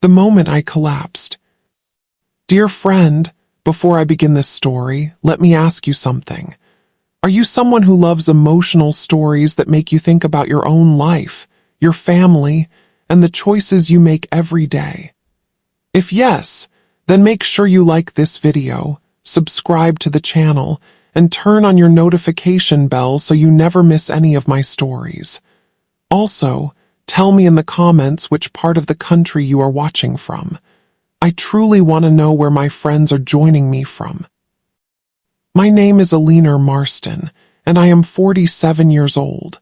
the moment I collapsed. Dear friend, before I begin this story, let me ask you something. Are you someone who loves emotional stories that make you think about your own life, your family, and the choices you make every day? If yes, then make sure you like this video, subscribe to the channel, and turn on your notification bell so you never miss any of my stories. Also, tell me in the comments which part of the country you are watching from. I truly want to know where my friends are joining me from. My name is Ellie Marston, and I am 47 years old.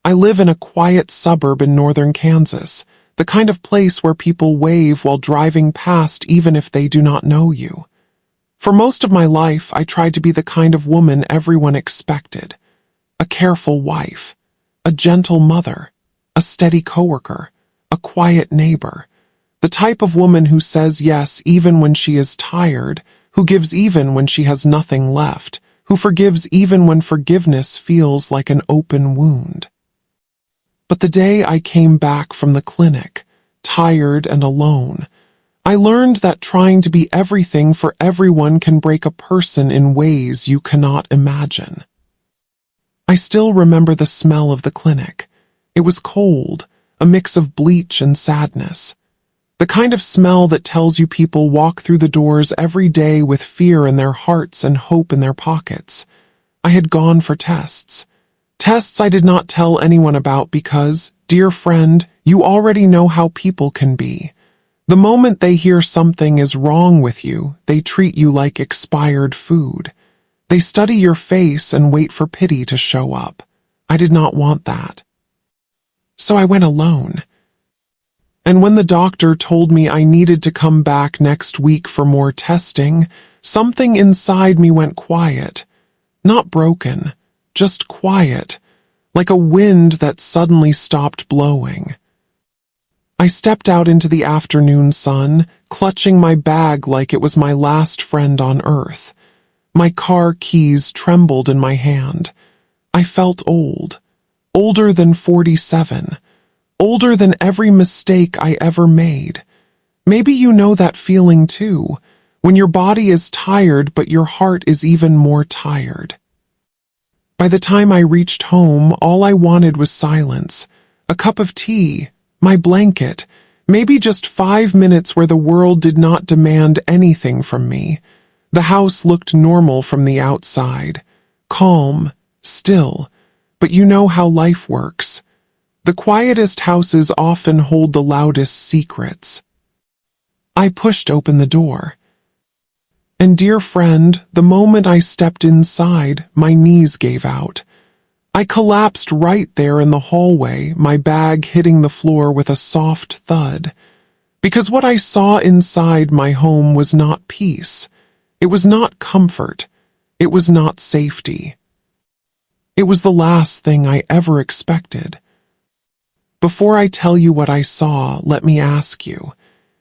I live in a quiet suburb in northern Kansas, the kind of place where people wave while driving past even if they do not know you. For most of my life, I tried to be the kind of woman everyone expected. A careful wife, a gentle mother, a steady coworker, a quiet neighbor. The type of woman who says yes even when she is tired, who gives even when she has nothing left, who forgives even when forgiveness feels like an open wound. But the day I came back from the clinic, tired and alone, I learned that trying to be everything for everyone can break a person in ways you cannot imagine. I still remember the smell of the clinic. It was cold, a mix of bleach and sadness. The kind of smell that tells you people walk through the doors every day with fear in their hearts and hope in their pockets. I had gone for tests. Tests I did not tell anyone about because, dear friend, you already know how people can be. The moment they hear something is wrong with you, they treat you like expired food. They study your face and wait for pity to show up. I did not want that. So I went alone. And when the doctor told me I needed to come back next week for more testing, something inside me went quiet. Not broken, just quiet, like a wind that suddenly stopped blowing. I stepped out into the afternoon sun, clutching my bag like it was my last friend on earth. My car keys trembled in my hand. I felt old, older than 47, older than every mistake I ever made. Maybe you know that feeling too, when your body is tired but your heart is even more tired. By the time I reached home, all I wanted was silence, a cup of tea, my blanket, maybe just 5 minutes where the world did not demand anything from me. The house looked normal from the outside, calm, still, but you know how life works. The quietest houses often hold the loudest secrets. I pushed open the door. And dear friend, the moment I stepped inside, my knees gave out. I collapsed right there in the hallway, my bag hitting the floor with a soft thud. Because what I saw inside my home was not peace. It was not comfort. It was not safety. It was the last thing I ever expected. Before I tell you what I saw, let me ask you,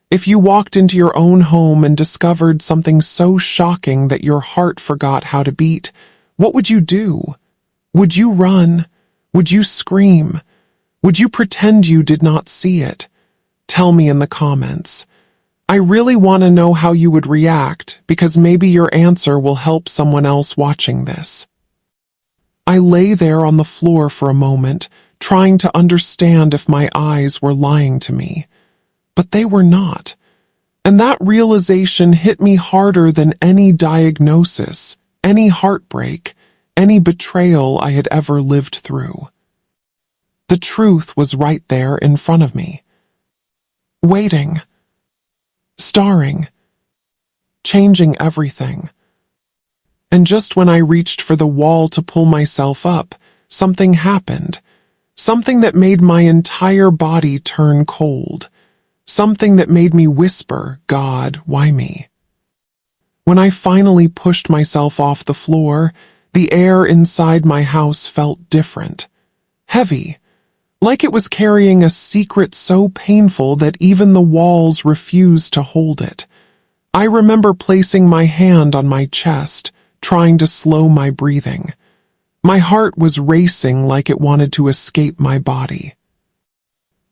if you walked into your own home and discovered something so shocking that your heart forgot how to beat, what would you do? Would you run? Would you scream? Would you pretend you did not see it? Tell me in the comments. I really want to know how you would react, because maybe your answer will help someone else watching this. I lay there on the floor for a moment, trying to understand if my eyes were lying to me. But they were not. And that realization hit me harder than any diagnosis, any heartbreak, any betrayal I had ever lived through. The truth was right there in front of me. Waiting. Starring. Changing everything. And just when I reached for the wall to pull myself up, something happened. Something that made my entire body turn cold. Something that made me whisper, God, why me? When I finally pushed myself off the floor, the air inside my house felt different. Heavy. Like it was carrying a secret so painful that even the walls refused to hold it. I remember placing my hand on my chest, trying to slow my breathing. My heart was racing like it wanted to escape my body.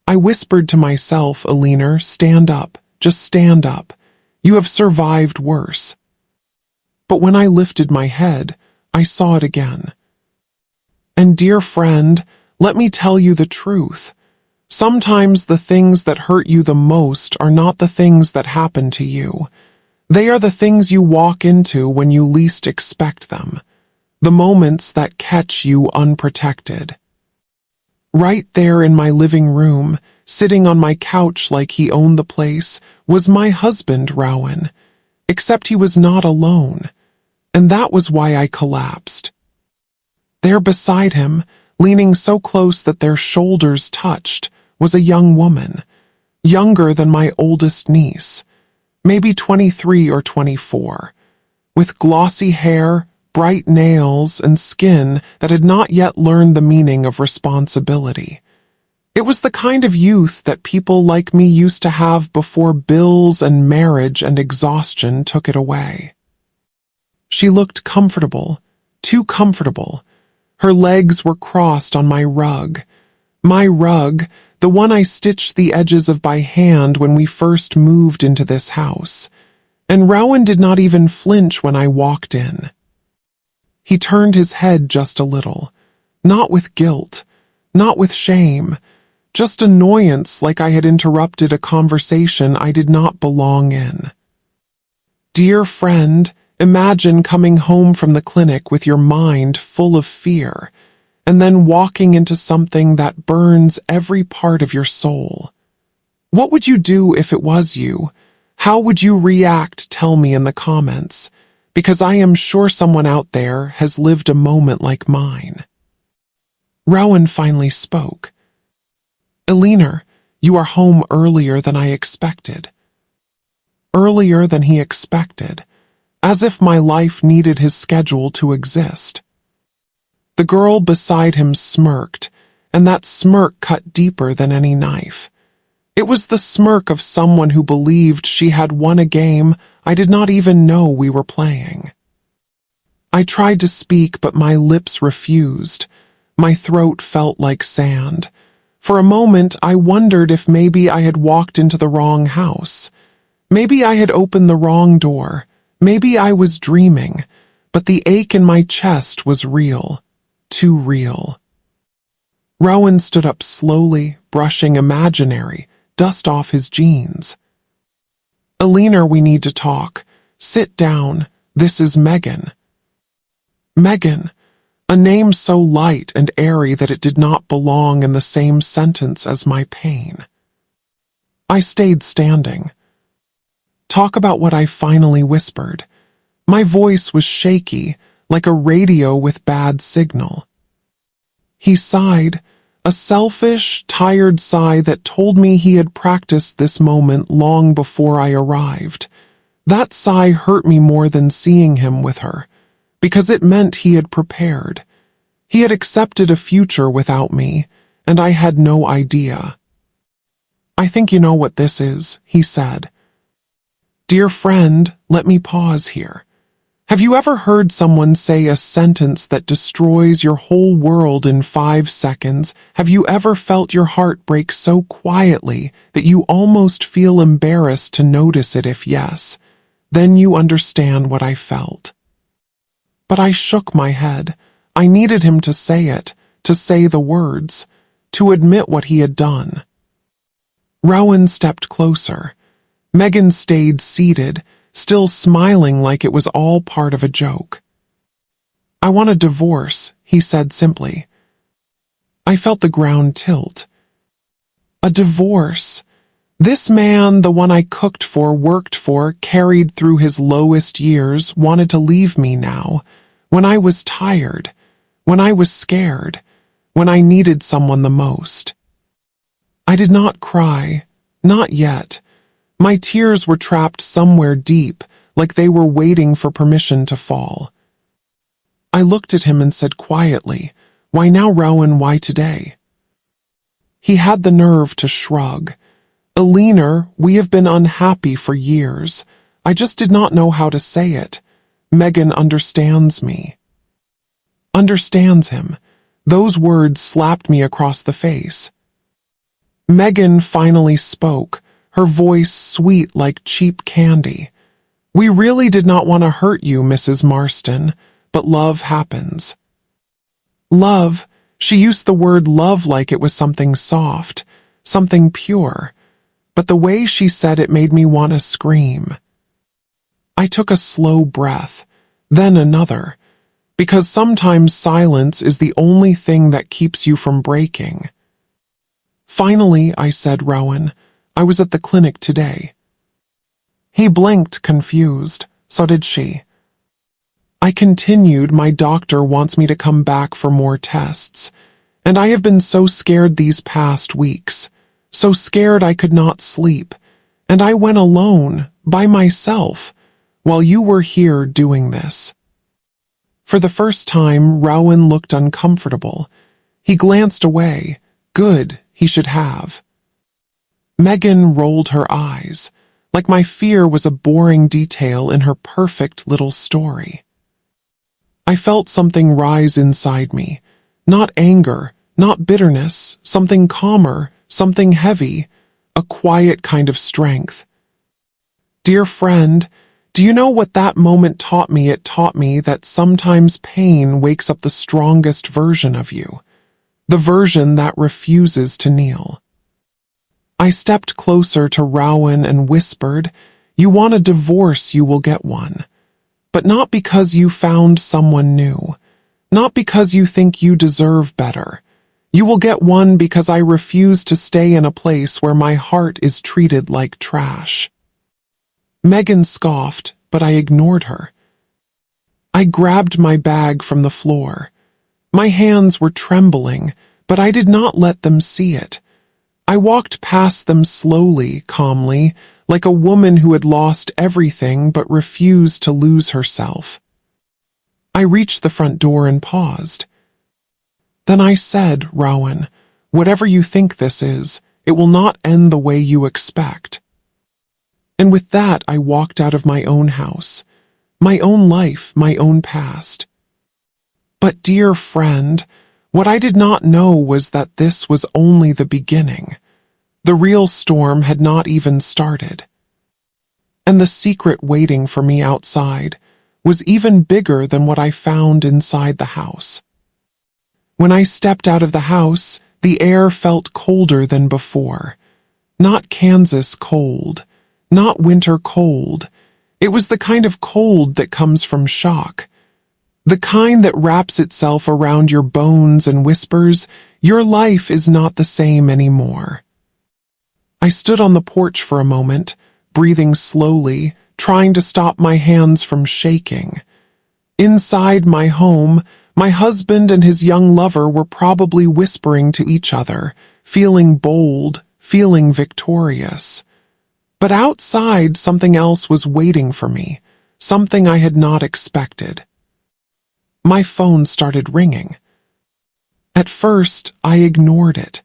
I whispered to myself, Ellie, stand up, Just stand up. You have survived worse. But when I lifted my head, I saw it again. And dear friend, let me tell you the truth. Sometimes the things that hurt you the most are not the things that happen to you. They are the things you walk into when you least expect them. The moments that catch you unprotected. Right there in my living room, sitting on my couch like he owned the place, was my husband, Rowan. Except he was not alone. And that was why I collapsed. There beside him, leaning so close that their shoulders touched, was a young woman, younger than my oldest niece, maybe 23 or 24, with glossy hair, bright nails, and skin that had not yet learned the meaning of responsibility. It was the kind of youth that people like me used to have before bills and marriage and exhaustion took it away. She looked comfortable, too comfortable. Her legs were crossed on my rug, the one I stitched the edges of by hand when we first moved into this house. And Rowan did not even flinch when I walked in. He turned his head just a little, not with guilt, not with shame, just annoyance like I had interrupted a conversation I did not belong in. Dear friend, imagine coming home from the clinic with your mind full of fear, and then walking into something that burns every part of your soul. What would you do if it was you? How would you react? Tell me in the comments, because I am sure someone out there has lived a moment like mine. Rowan finally spoke. Ellie, you are home earlier than I expected. Earlier than he expected, as if my life needed his schedule to exist. The girl beside him smirked, and that smirk cut deeper than any knife. It was the smirk of someone who believed she had won a game I did not even know we were playing. I tried to speak, but my lips refused. My throat felt like sand. For a moment, I wondered if maybe I had walked into the wrong house. Maybe I had opened the wrong door. Maybe I was dreaming, but the ache in my chest was real. Too real. Rowan stood up slowly, brushing imaginary dust off his jeans. Ellie, we need to talk. Sit down. This is Megan. Megan, a name so light and airy that it did not belong in the same sentence as my pain. I stayed standing. Talk about what I finally whispered. My voice was shaky, like a radio with bad signal. He sighed, a selfish, tired sigh that told me he had practiced this moment long before I arrived. That sigh hurt me more than seeing him with her, because it meant he had prepared. He had accepted a future without me, and I had no idea. I think you know what this is, he said. Dear friend, let me pause here. Have you ever heard someone say a sentence that destroys your whole world in 5 seconds? Have you ever felt your heart break so quietly that you almost feel embarrassed to notice it? If yes, then you understand what I felt. But I shook my head. I needed him to say it, to say the words, to admit what he had done. Rowan stepped closer. Megan stayed seated, still smiling like it was all part of a joke. I want a divorce, he said simply. I felt the ground tilt. A divorce. This man, the one I cooked for, worked for, carried through his lowest years, wanted to leave me now, when I was tired, when I was scared, when I needed someone the most. I did not cry, not yet. My tears were trapped somewhere deep, like they were waiting for permission to fall. I looked at him and said quietly, Why now, Rowan, why today? He had the nerve to shrug. Ellie, we have been unhappy for years. I just did not know how to say it. Megan understands me. Understands him. Those words slapped me across the face. Megan finally spoke, her voice sweet like cheap candy. "We really did not want to hurt you, Mrs. Marston, but love happens." Love, she used the word love like it was something soft, something pure, but the way she said it made me want to scream. I took a slow breath, then another, because sometimes silence is the only thing that keeps you from breaking. "Finally," I said, "Rowan, I was at the clinic today." He blinked, confused. So did she. I continued, "My doctor wants me to come back for more tests, and I have been so scared these past weeks, so scared I could not sleep, and I went alone, by myself, while you were here doing this." For the first time, Rowan looked uncomfortable. He glanced away. Good, he should have. Megan rolled her eyes, like my fear was a boring detail in her perfect little story. I felt something rise inside me. Not anger, not bitterness, something calmer, something heavy, a quiet kind of strength. "Dear friend, do you know what that moment taught me? It taught me that sometimes pain wakes up the strongest version of you, the version that refuses to kneel." I stepped closer to Rowan and whispered, "You want a divorce, you will get one. But not because you found someone new. Not because you think you deserve better. You will get one because I refuse to stay in a place where my heart is treated like trash." Megan scoffed, but I ignored her. I grabbed my bag from the floor. My hands were trembling, but I did not let them see it. I walked past them slowly, calmly, like a woman who had lost everything but refused to lose herself. I reached the front door and paused. Then I said, "Rowan, whatever you think this is, it will not end the way you expect." And with that, I walked out of my own house, my own life, my own past. But dear friend, what I did not know was that this was only the beginning. The real storm had not even started. And the secret waiting for me outside was even bigger than what I found inside the house. When I stepped out of the house, the air felt colder than before. Not Kansas cold, not winter cold. It was the kind of cold that comes from shock. The kind that wraps itself around your bones and whispers, "Your life is not the same anymore." I stood on the porch for a moment, breathing slowly, trying to stop my hands from shaking. Inside my home, my husband and his young lover were probably whispering to each other, feeling bold, feeling victorious. But outside, something else was waiting for me, something I had not expected. My phone started ringing. At first, I ignored it.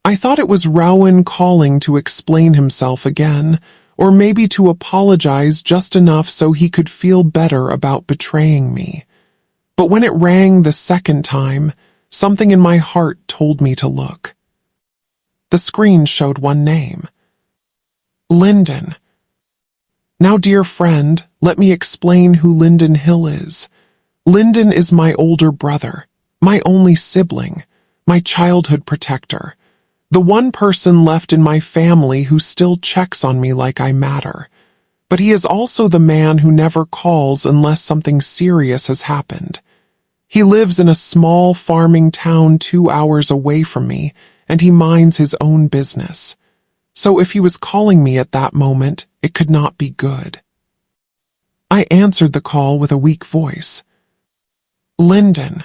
I thought it was Rowan calling to explain himself again, or maybe to apologize just enough so he could feel better about betraying me. But when it rang the second time, something in my heart told me to look. The screen showed one name. Lyndon. Now, dear friend, let me explain who Lyndon Hill is. Lyndon is my older brother, my only sibling, my childhood protector, the one person left in my family who still checks on me like I matter. But he is also the man who never calls unless something serious has happened. He lives in a small farming town 2 hours away from me, and he minds his own business. So if he was calling me at that moment, it could not be good. I answered the call with a weak voice. "Lyndon."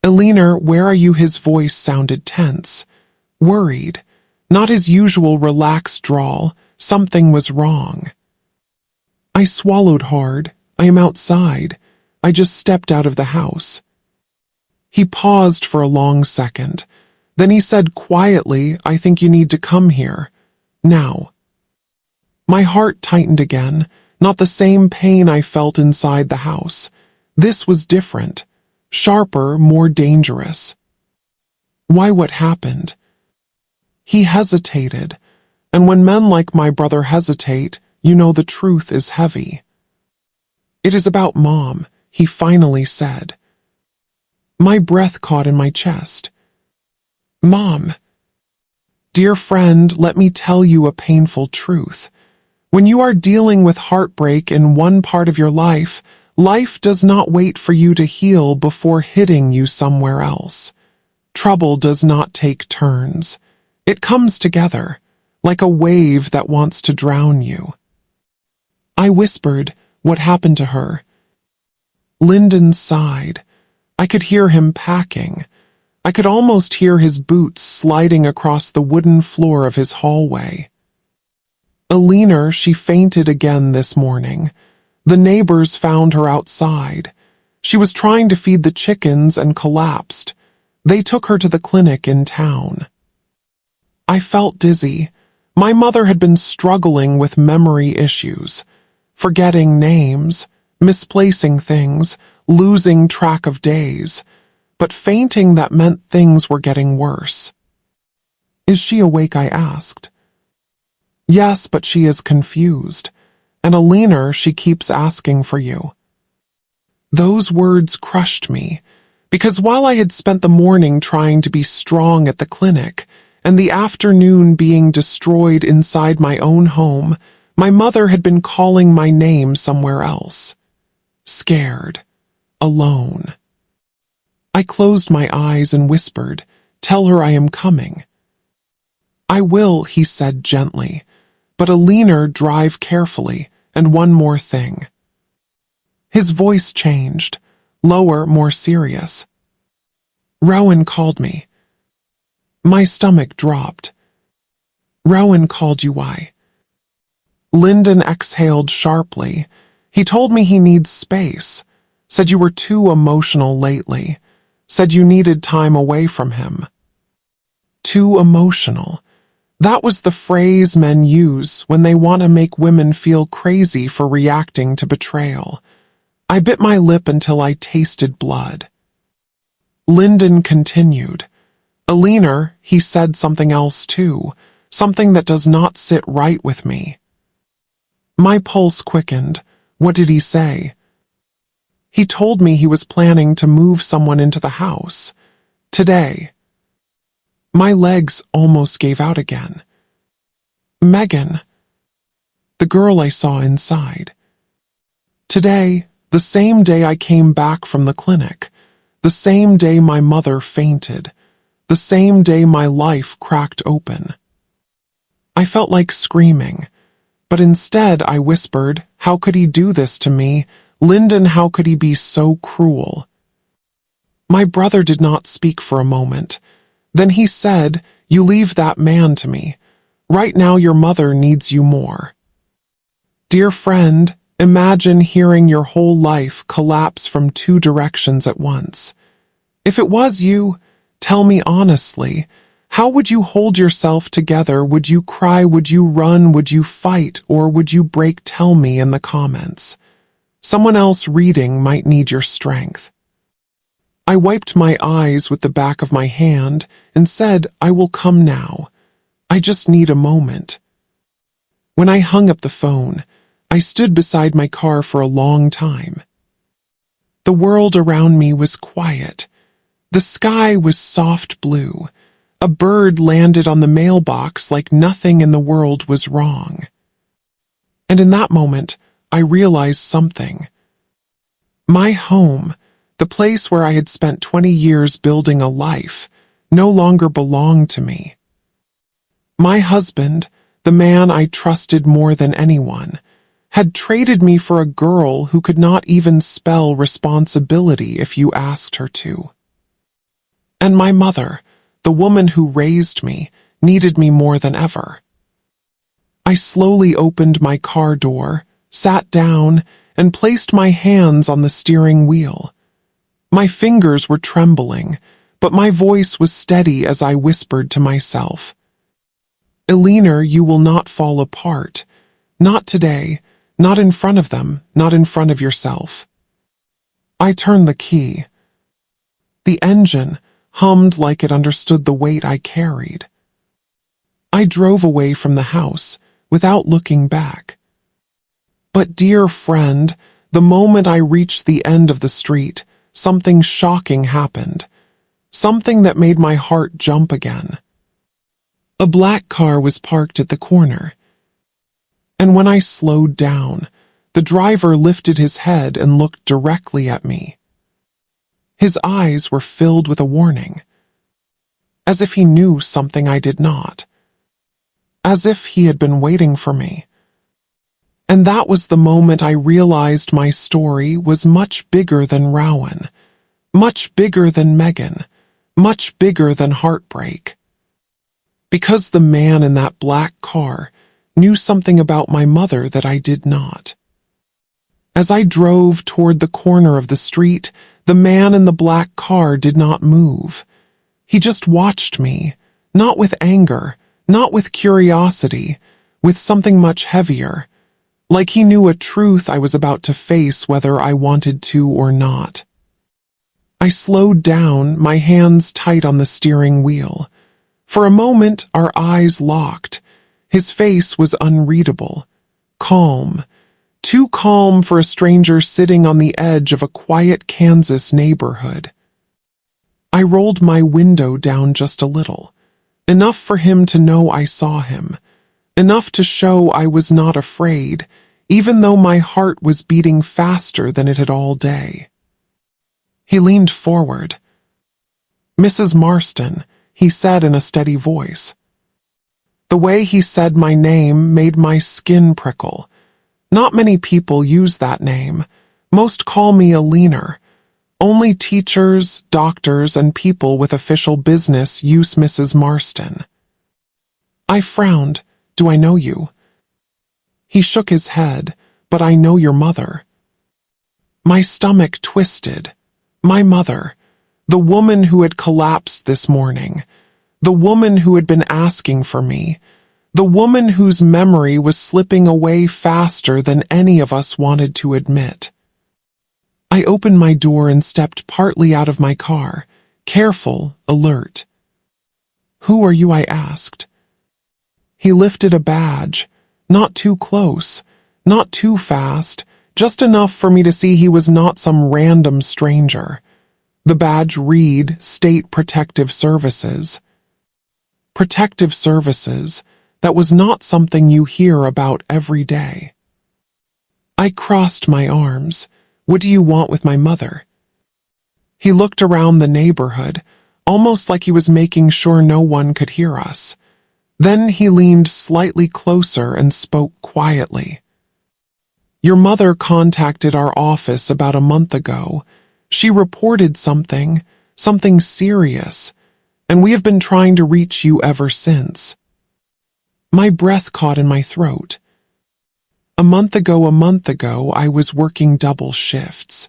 "Eleanor, where are you?" His voice sounded tense, worried, not his usual relaxed drawl. Something was wrong. I swallowed hard. "I am outside. I just stepped out of the house." He paused for a long second. Then he said quietly, "I think you need to come here. Now." My heart tightened again, not the same pain I felt inside the house. This was different, sharper, more dangerous. "Why, what happened?" He hesitated. And when men like my brother hesitate, you know the truth is heavy. It is about Mom, he finally said. My breath caught in my chest. Mom. Dear friend, let me tell you a painful truth. When you are dealing with heartbreak in one part of your life, life does not wait for you to heal before hitting you somewhere else. Trouble does not take turns. It comes together, like a wave that wants to drown you. I whispered, what happened to her? Lyndon sighed. I could hear him packing. I could almost hear his boots sliding across the wooden floor of his hallway. Elena, she fainted again this morning. The neighbors found her outside. She was trying to feed the chickens and collapsed. They took her to the clinic in town. I felt dizzy. My mother had been struggling with memory issues, forgetting names, misplacing things, losing track of days, but fainting that meant things were getting worse. Is she awake? I asked. Yes, but she is confused. And Elena, she keeps asking for you. Those words crushed me, because while I had spent the morning trying to be strong at the clinic, and the afternoon being destroyed inside my own home, my mother had been calling my name somewhere else. Scared. Alone. I closed my eyes and whispered, tell her I am coming. I will, he said gently, but Elena, drive carefully, and one more thing. His voice changed, lower, more serious. Rowan called me. My stomach dropped. Rowan called you why? Lyndon exhaled sharply. He told me he needs space, said you were too emotional lately, said you needed time away from him. Too emotional. That was the phrase men use when they want to make women feel crazy for reacting to betrayal. I bit my lip until I tasted blood. Lyndon continued. Elena, he said something else too, something that does not sit right with me. My pulse quickened. What did he say? He told me he was planning to move someone into the house. Today. My legs almost gave out again. Megan. The girl I saw inside. Today, the same day I came back from the clinic, the same day my mother fainted, the same day my life cracked open. I felt like screaming, but instead I whispered, how could he do this to me? Lyndon, how could he be so cruel? My brother did not speak for a moment. Then he said, you leave that man to me. Right now your mother needs you more. Dear friend, imagine hearing your whole life collapse from two directions at once. If it was you, tell me honestly, how would you hold yourself together? Would you cry? Would you run? Would you fight? Or would you break? Tell me in the comments. Someone else reading might need your strength. I wiped my eyes with the back of my hand and said, I will come now. I just need a moment. When I hung up the phone, I stood beside my car for a long time. The world around me was quiet. The sky was soft blue. A bird landed on the mailbox like nothing in the world was wrong. And in that moment, I realized something. My home, the place where I had spent 20 years building a life, no longer belonged to me. My husband, the man I trusted more than anyone, had traded me for a girl who could not even spell responsibility if you asked her to. And my mother, the woman who raised me, needed me more than ever. I slowly opened my car door, sat down, and placed my hands on the steering wheel. My fingers were trembling, but my voice was steady as I whispered to myself, Elena, you will not fall apart. Not today, not in front of them, not in front of yourself. I turned the key. The engine hummed like it understood the weight I carried. I drove away from the house without looking back. But dear friend, the moment I reached the end of the street, something shocking happened. Something that made my heart jump again. A black car was parked at the corner. And when I slowed down, the driver lifted his head and looked directly at me. His eyes were filled with a warning, as if he knew something I did not, as if he had been waiting for me. And that was the moment I realized my story was much bigger than Rowan, much bigger than Megan, much bigger than heartbreak. Because the man in that black car knew something about my mother that I did not. As I drove toward the corner of the street, the man in the black car did not move. He just watched me, not with anger, not with curiosity, with something much heavier, like he knew a truth I was about to face whether I wanted to or not. I slowed down, my hands tight on the steering wheel. For a moment, our eyes locked. His face was unreadable, calm, too calm for a stranger sitting on the edge of a quiet Kansas neighborhood. I rolled my window down just a little, enough for him to know I saw him, enough to show I was not afraid, even though my heart was beating faster than it had all day. He leaned forward. "Mrs. Marston," he said in a steady voice. The way he said my name made my skin prickle. Not many people use that name. Most call me a leaner. Only teachers, doctors, and people with official business use Mrs. Marston. I frowned. "Do I know you?" He shook his head. "But I know your mother." My stomach twisted. My mother, the woman who had collapsed this morning, the woman who had been asking for me, the woman whose memory was slipping away faster than any of us wanted to admit. I opened my door and stepped partly out of my car, careful, alert. "Who are you?" I asked. He lifted a badge, not too close, not too fast, just enough for me to see he was not some random stranger. The badge read State Protective Services. Protective Services, that was not something you hear about every day. I crossed my arms. "What do you want with my mother?" He looked around the neighborhood, almost like he was making sure no one could hear us. Then he leaned slightly closer and spoke quietly. "Your mother contacted our office about a month ago. She reported something serious, and we have been trying to reach you ever since." My breath caught in my throat. A month ago, I was working double shifts.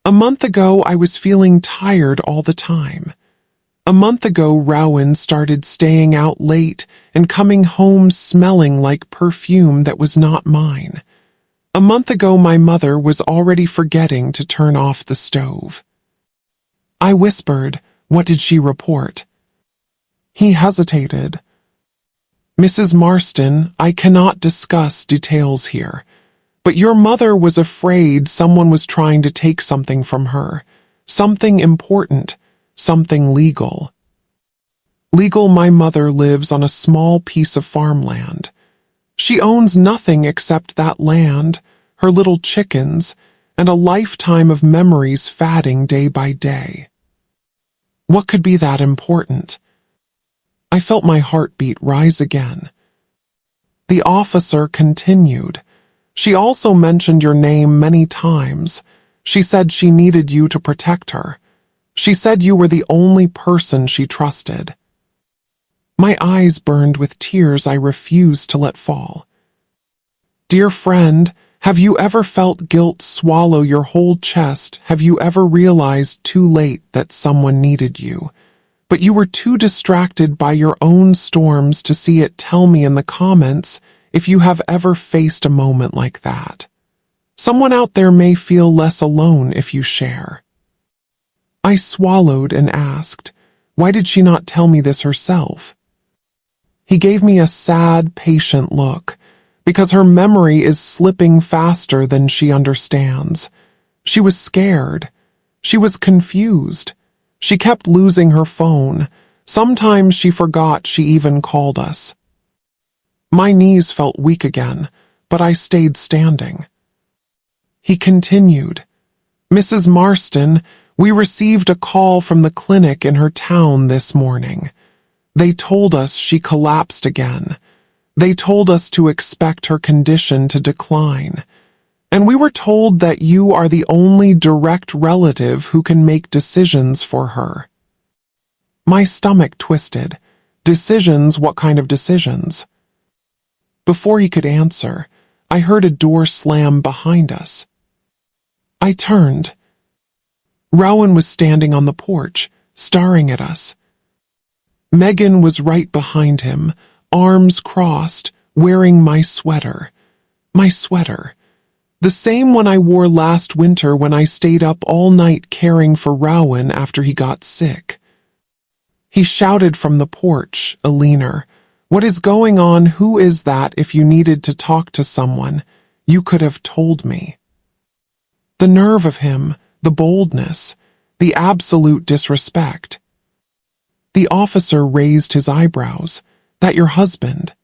A month ago, I was feeling tired all the time. A month ago, Rowan started staying out late and coming home smelling like perfume that was not mine. A month ago, my mother was already forgetting to turn off the stove. I whispered, "What did she report?" He hesitated. "Mrs. Marston, I cannot discuss details here, but your mother was afraid someone was trying to take something from her, something important, something legal." Legal, my mother lives on a small piece of farmland. She owns nothing except that land, her little chickens, and a lifetime of memories fading day by day. What could be that important? I felt my heartbeat rise again. The officer continued. "She also mentioned your name many times. She said she needed you to protect her. She said you were the only person she trusted." My eyes burned with tears I refused to let fall. Dear friend, have you ever felt guilt swallow your whole chest? Have you ever realized too late that someone needed you, but you were too distracted by your own storms to see it? Tell me in the comments if you have ever faced a moment like that. Someone out there may feel less alone if you share. I swallowed and asked, why did she not tell me this herself? He gave me a sad, patient look, because her memory is slipping faster than she understands. She was scared. She was confused. She kept losing her phone. Sometimes she forgot she even called us. My knees felt weak again, but I stayed standing. He continued, "Mrs. Marston, we received a call from the clinic in her town this morning. They told us she collapsed again. They told us to expect her condition to decline. And we were told that you are the only direct relative who can make decisions for her." My stomach twisted. Decisions? What kind of decisions? Before he could answer, I heard a door slam behind us. I turned. Rowan was standing on the porch, staring at us. Megan was right behind him, arms crossed, wearing my sweater. My sweater. The same one I wore last winter when I stayed up all night caring for Rowan after he got sick. He shouted from the porch, "Elena, what is going on? Who is that? If you needed to talk to someone, you could have told me." The nerve of him, the boldness, the absolute disrespect. The officer raised his eyebrows. "That your husband?"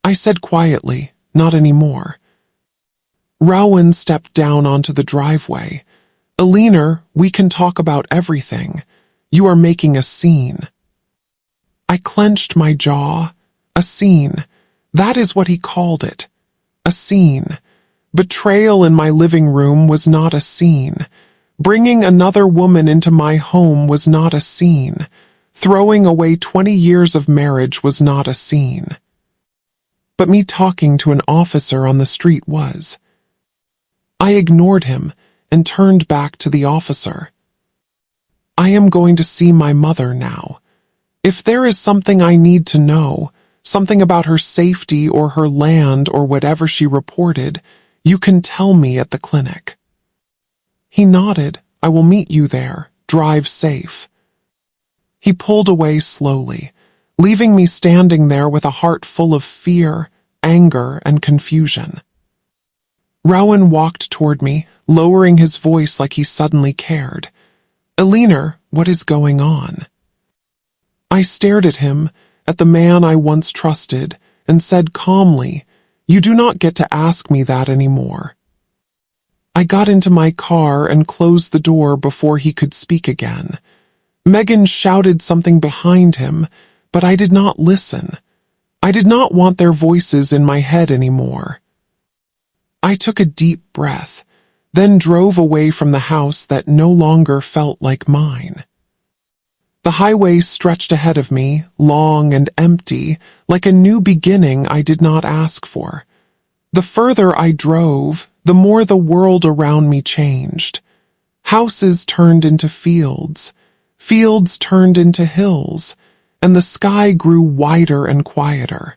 I said quietly, "Not anymore." Rowan stepped down onto the driveway. "Elena, we can talk about everything. You are making a scene." I clenched my jaw. A scene. That is what he called it. A scene. Betrayal in my living room was not a scene. Bringing another woman into my home was not a scene. Throwing away 20 years of marriage was not a scene. But me talking to an officer on the street was. I ignored him and turned back to the officer. "I am going to see my mother now. If there is something I need to know, something about her safety or her land or whatever she reported, you can tell me at the clinic." He nodded. "I will meet you there. Drive safe." He pulled away slowly, leaving me standing there with a heart full of fear, anger, and confusion. Rowan walked toward me, lowering his voice like he suddenly cared. "Elena, what is going on?" I stared at him, at the man I once trusted, and said calmly, "You do not get to ask me that anymore." I got into my car and closed the door before he could speak again. Megan shouted something behind him, but I did not listen. I did not want their voices in my head anymore. I took a deep breath, then drove away from the house that no longer felt like mine. The highway stretched ahead of me, long and empty, like a new beginning I did not ask for. The further I drove, the more the world around me changed. Houses turned into fields, fields turned into hills, and the sky grew wider and quieter.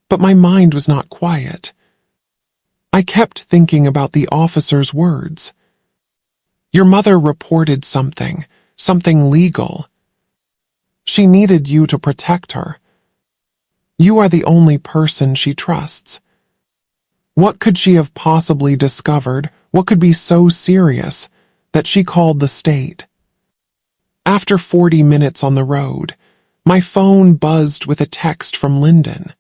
But my mind was not quiet. I kept thinking about the officer's words. "Your mother reported something legal. She needed you to protect her. You are the only person she trusts." What could she have possibly discovered? What could be so serious that she called the state? After 40 minutes on the road, my phone buzzed with a text from Lyndon.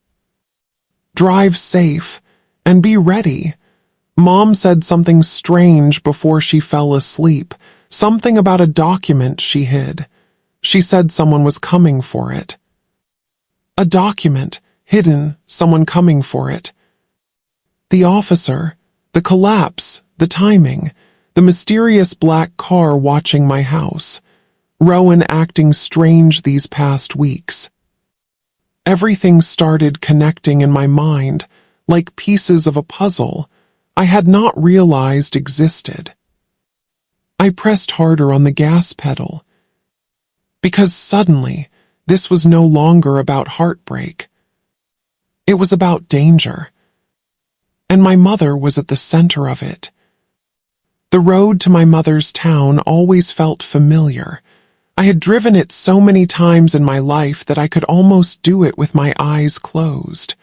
"Drive safe and be ready. Mom said something strange before she fell asleep, something about a document she hid. She said someone was coming for it." A document, hidden, someone coming for it. The officer, the collapse, the timing, the mysterious black car watching my house, Rowan acting strange these past weeks. Everything started connecting in my mind, like pieces of a puzzle I had not realized existed. I pressed harder on the gas pedal, because suddenly this was no longer about heartbreak. It was about danger, and my mother was at the center of it. The road to my mother's town always felt familiar. I had driven it so many times in my life that I could almost do it with my eyes closed.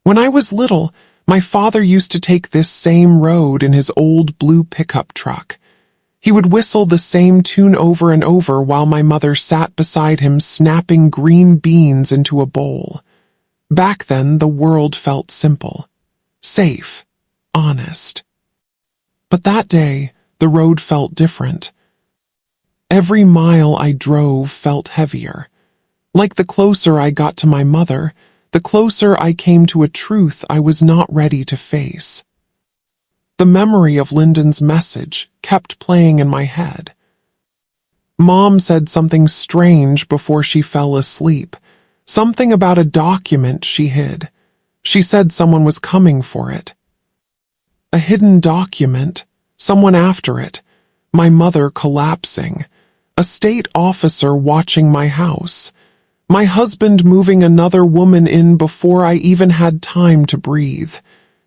When I was little, my father used to take this same road in his old blue pickup truck. He would whistle the same tune over and over while my mother sat beside him snapping green beans into a bowl. Back then, the world felt simple, safe, honest. But that day, the road felt different. Every mile I drove felt heavier. Like the closer I got to my mother, the closer I came to a truth I was not ready to face. The memory of Lyndon's message kept playing in my head. Mom said something strange before she fell asleep, something about a document she hid. She said someone was coming for it. A hidden document, someone after it, my mother collapsing, a state officer watching my house, my husband moving another woman in before I even had time to breathe.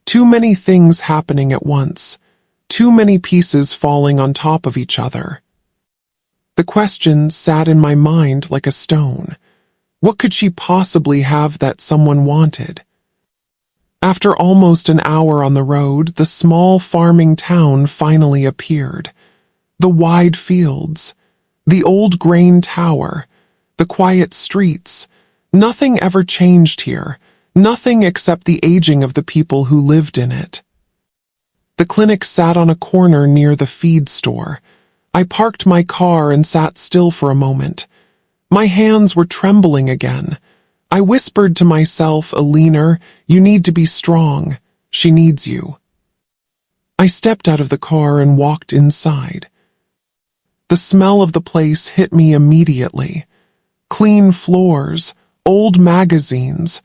Too many things happening at once, too many pieces falling on top of each other. The question sat in my mind like a stone. What could she possibly have that someone wanted? After almost an hour on the road, the small farming town finally appeared. The wide fields, the old grain tower, the quiet streets. Nothing ever changed here, nothing except the aging of the people who lived in it. The clinic sat on a corner near the feed store. I parked my car and sat still for a moment. My hands were trembling again. I whispered to myself, "Alina, you need to be strong. She needs you." I stepped out of the car and walked inside. The smell of the place hit me immediately. Clean floors, old magazines,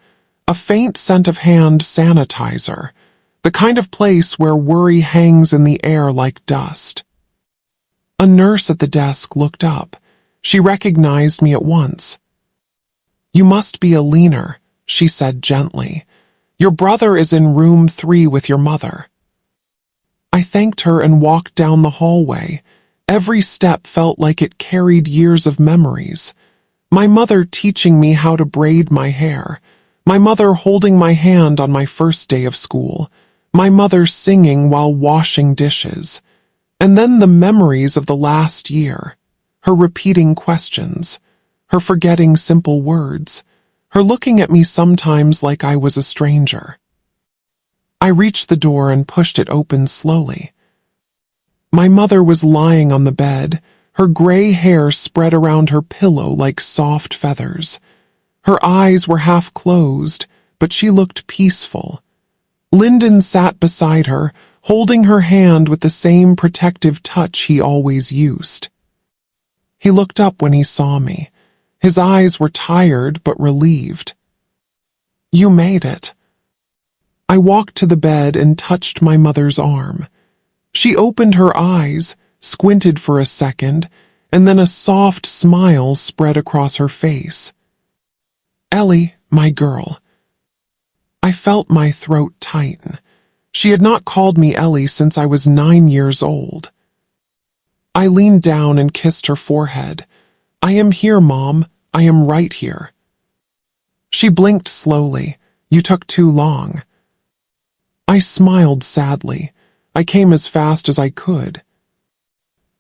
a faint scent of hand sanitizer, the kind of place where worry hangs in the air like dust. A nurse at the desk looked up. She recognized me at once. "You must be Alina," she said gently. "Your brother is in room 3 with your mother." I thanked her and walked down the hallway. Every step felt like it carried years of memories. My mother teaching me how to braid my hair. My mother holding my hand on my first day of school. My mother singing while washing dishes. And then the memories of the last year. Her repeating questions. Her forgetting simple words. Her looking at me sometimes like I was a stranger. I reached the door and pushed it open slowly. My mother was lying on the bed, her gray hair spread around her pillow like soft feathers. Her eyes were half closed, but she looked peaceful. Lyndon sat beside her, holding her hand with the same protective touch he always used. He looked up when he saw me. His eyes were tired but relieved. "You made it." I walked to the bed and touched my mother's arm. She opened her eyes, squinted for a second, and then a soft smile spread across her face. "Ellie, my girl." I felt my throat tighten. She had not called me Ellie since I was 9 years old. I leaned down and kissed her forehead. "I am here, Mom. I am right here." She blinked slowly. "You took too long." I smiled sadly. I came as fast as I could.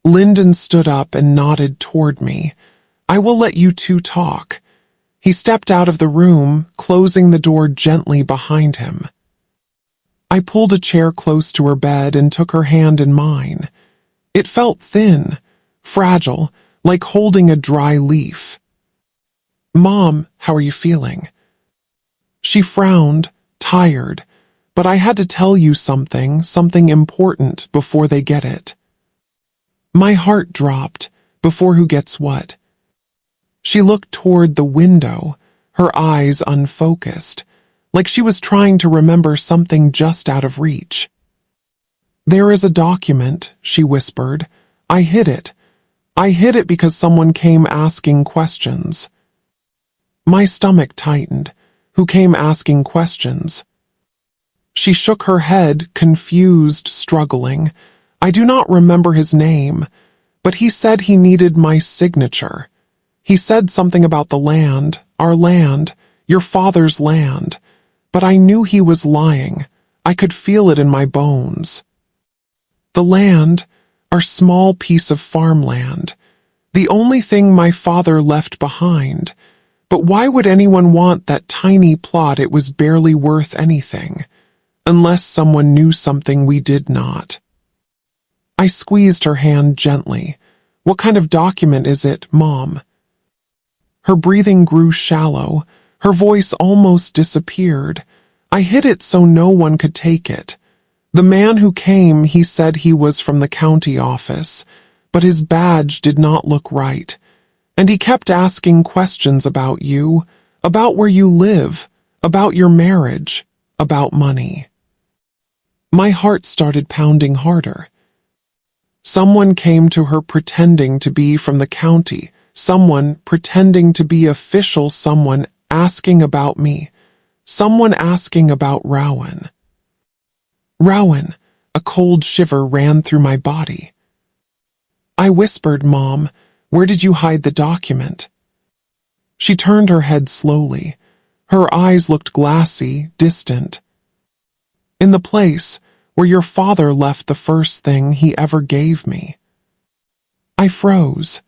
Lyndon stood up and nodded toward me. "I will let you two talk." He stepped out of the room, closing the door gently behind him. I pulled a chair close to her bed and took her hand in mine. It felt thin, fragile, like holding a dry leaf. "Mom, how are you feeling?" She frowned, tired, but I had to tell you something important before they get it. My heart dropped. Before who gets what? She looked toward the window, her eyes unfocused, like she was trying to remember something just out of reach. "There is a document," she whispered. "I hid it. I hid it because someone came asking questions." My stomach tightened. Who came asking questions? She shook her head, confused, struggling. "I do not remember his name, but he said he needed my signature." He said something about the land, our land, your father's land, but I knew he was lying. I could feel it in my bones. The land, our small piece of farmland, the only thing my father left behind. But why would anyone want that tiny plot? It was barely worth anything, unless someone knew something we did not. I squeezed her hand gently. What kind of document is it, Mom? Her breathing grew shallow. Her voice almost disappeared. I hid it so no one could take it. The man who came, he said he was from the county office, but his badge did not look right. And he kept asking questions about you, about where you live, about your marriage, about money. My heart started pounding harder. Someone came to her pretending to be from the county, someone pretending to be official, someone asking about me, someone asking about Rowan. Rowan, a cold shiver ran through my body. I whispered, Mom, where did you hide the document? She turned her head slowly. Her eyes looked glassy, distant. In the place where your father left the first thing he ever gave me. I froze.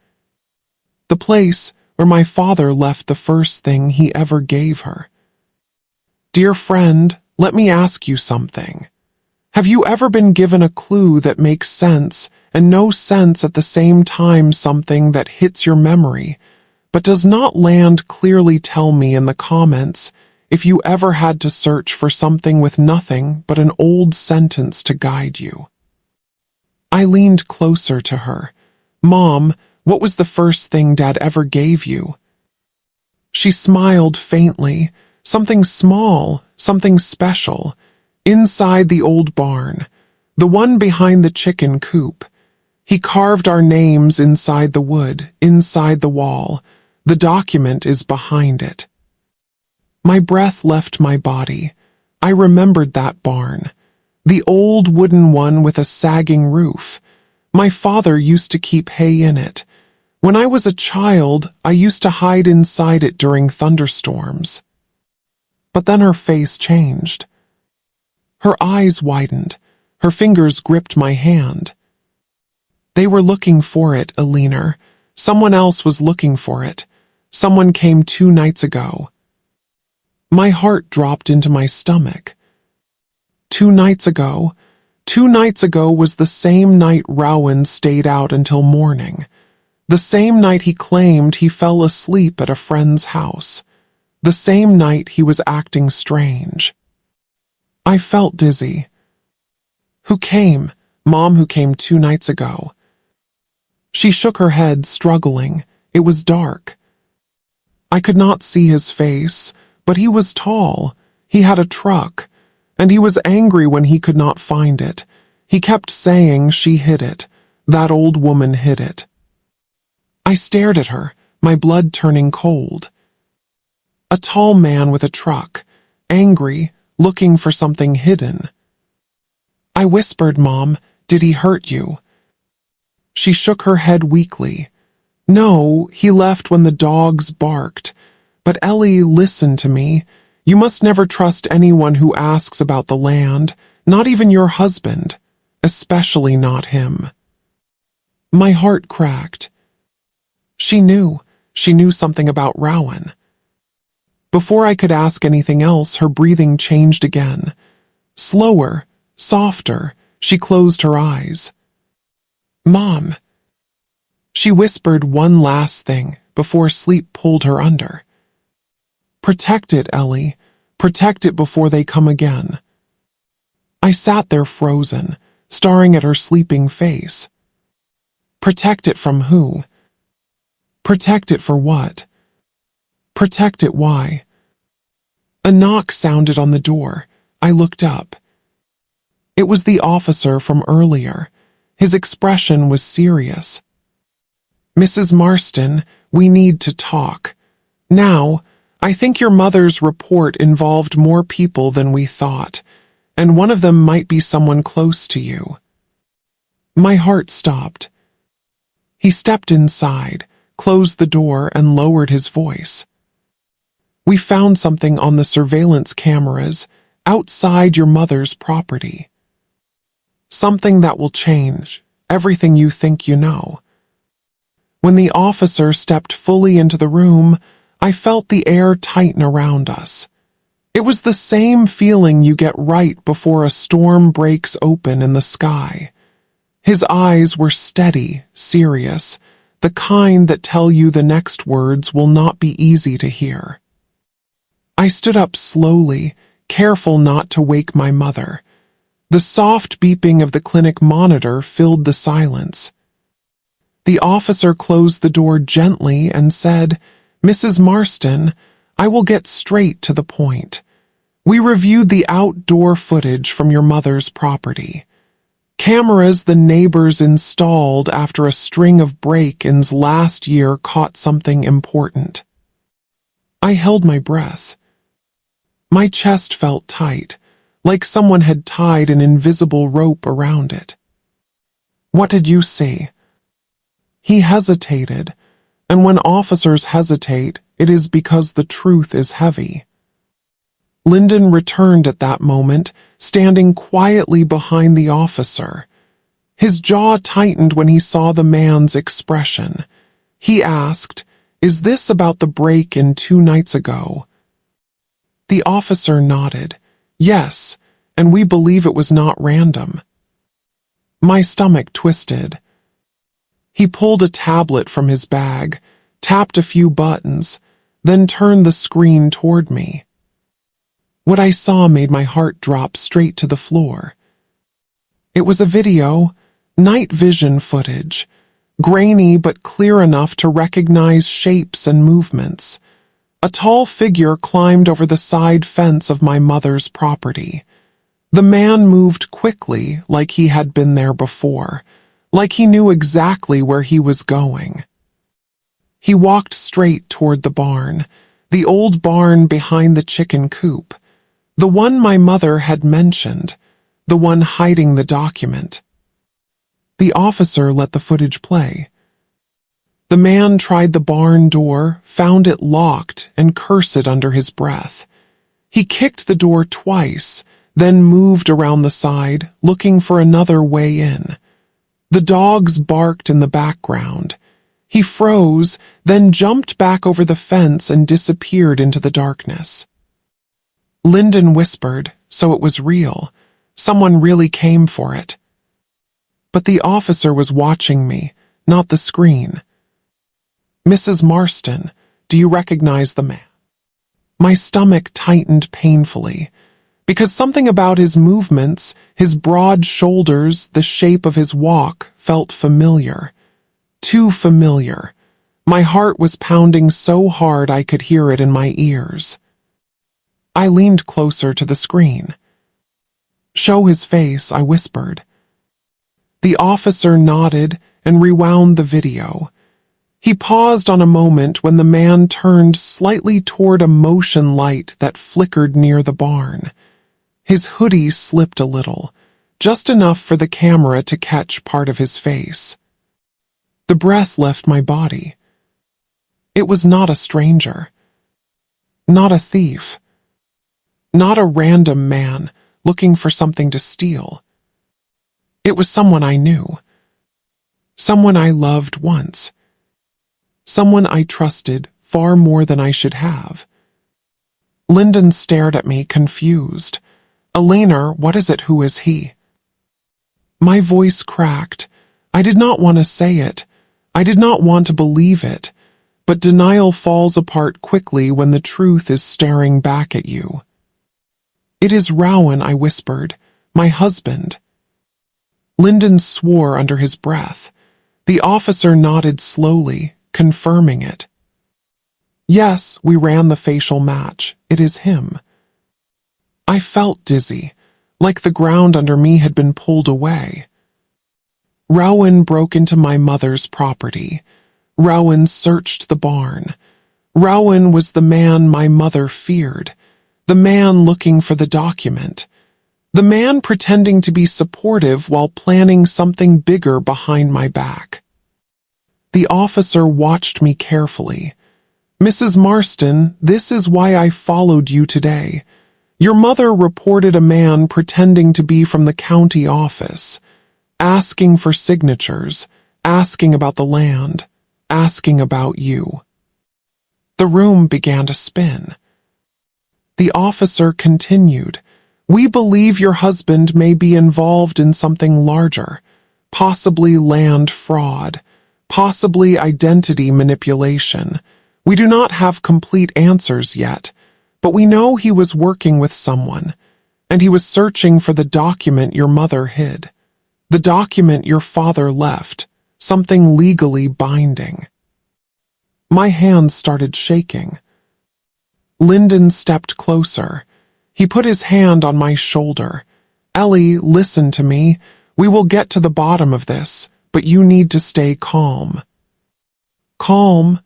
The place where my father left the first thing he ever gave her. Dear friend, let me ask you something. Have you ever been given a clue that makes sense and no sense at the same time, something that hits your memory, but does not land clearly? Tell me in the comments if you ever had to search for something with nothing but an old sentence to guide you. I leaned closer to her. Mom, what was the first thing Dad ever gave you? She smiled faintly. Something small, something special. Inside the old barn, the one behind the chicken coop. He carved our names inside the wood, inside the wall. The document is behind it. My breath left my body. I remembered that barn. The old wooden one with a sagging roof. My father used to keep hay in it. When I was a child, I used to hide inside it during thunderstorms. But then her face changed. Her eyes widened. Her fingers gripped my hand. They were looking for it, Elena. Someone else was looking for it. Someone came 2 nights ago. My heart dropped into my stomach. 2 nights ago? 2 nights ago was the same night Rowan stayed out until morning. The same night he claimed he fell asleep at a friend's house. The same night he was acting strange. I felt dizzy. Who came? Mom, who came 2 nights ago? She shook her head, struggling. It was dark. I could not see his face, but he was tall. He had a truck, and he was angry when he could not find it. He kept saying she hid it. That old woman hid it. I stared at her, my blood turning cold. A tall man with a truck, angry, looking for something hidden. I whispered, Mom, did he hurt you? She shook her head weakly. No, he left when the dogs barked. But Ellie, listen to me. You must never trust anyone who asks about the land, not even your husband, especially not him. My heart cracked. She knew something about Rowan. Before I could ask anything else, her breathing changed again. Slower, softer, she closed her eyes. Mom. She whispered one last thing before sleep pulled her under. Protect it, Ellie. Protect it before they come again. I sat there frozen, staring at her sleeping face. Protect it from who? Protect it for what? Protect it why? A knock sounded on the door. I looked up. It was the officer from earlier. His expression was serious. Mrs. Marston, we need to talk. Now, I think your mother's report involved more people than we thought, and one of them might be someone close to you. My heart stopped. He stepped inside, closed the door, and lowered his voice. "We found something on the surveillance cameras outside your mother's property. Something that will change everything you think you know." When the officer stepped fully into the room, I felt the air tighten around us. It was the same feeling you get right before a storm breaks open in the sky. His eyes were steady, serious, the kind that tell you the next words will not be easy to hear. I stood up slowly, careful not to wake my mother. The soft beeping of the clinic monitor filled the silence. The officer closed the door gently and said, "Mrs. Marston, I will get straight to the point. We reviewed the outdoor footage from your mother's property. Cameras the neighbors installed after a string of break-ins last year caught something important." I held my breath. My chest felt tight, like someone had tied an invisible rope around it. "What did you see?" He hesitated, and when officers hesitate, it is because the truth is heavy. Lyndon returned at that moment, standing quietly behind the officer. His jaw tightened when he saw the man's expression. He asked, "Is this about the break-in 2 nights ago?" The officer nodded. "Yes, and we believe it was not random." My stomach twisted. He pulled a tablet from his bag, tapped a few buttons, then turned the screen toward me. What I saw made my heart drop straight to the floor. It was a video, night vision footage, grainy but clear enough to recognize shapes and movements. A tall figure climbed over the side fence of my mother's property. The man moved quickly, like he had been there before, like he knew exactly where he was going. He walked straight toward the barn, the old barn behind the chicken coop, the one my mother had mentioned, the one hiding the document. The officer let the footage play. The man tried the barn door, found it locked, and cursed under his breath. He kicked the door twice, then moved around the side, looking for another way in. The dogs barked in the background. He froze, then jumped back over the fence and disappeared into the darkness. Lyndon whispered, "So it was real. Someone really came for it." But the officer was watching me, not the screen. "Mrs. Marston, do you recognize the man?" My stomach tightened painfully, because something about his movements, his broad shoulders, the shape of his walk, felt familiar. Too familiar. My heart was pounding so hard I could hear it in my ears. I leaned closer to the screen. "Show his face," I whispered. The officer nodded and rewound the video. He paused on a moment when the man turned slightly toward a motion light that flickered near the barn. His hoodie slipped a little, just enough for the camera to catch part of his face. The breath left my body. It was not a stranger. Not a thief. Not a random man looking for something to steal. It was someone I knew. Someone I loved once. Someone I trusted far more than I should have. Lyndon stared at me, confused. "Elena, what is it? Who is he?" My voice cracked. I did not want to say it. I did not want to believe it. But denial falls apart quickly when the truth is staring back at you. "It is Rowan," I whispered. "My husband." Lyndon swore under his breath. The officer nodded slowly, confirming it. "Yes, we ran the facial match. It is him." I felt dizzy, like the ground under me had been pulled away. Rowan broke into my mother's property. Rowan searched the barn. Rowan was the man my mother feared, the man looking for the document, the man pretending to be supportive while planning something bigger behind my back. The officer watched me carefully. "Mrs. Marston, this is why I followed you today. Your mother reported a man pretending to be from the county office, asking for signatures, asking about the land, asking about you." The room began to spin. The officer continued, "We believe your husband may be involved in something larger, possibly land fraud, possibly identity manipulation. We do not have complete answers yet, but we know he was working with someone, and he was searching for the document your mother hid, the document your father left, something legally binding." My hands started shaking. Lyndon stepped closer. He put his hand on my shoulder. "Ellie, listen to me. We will get to the bottom of this, but you need to stay calm." Calm?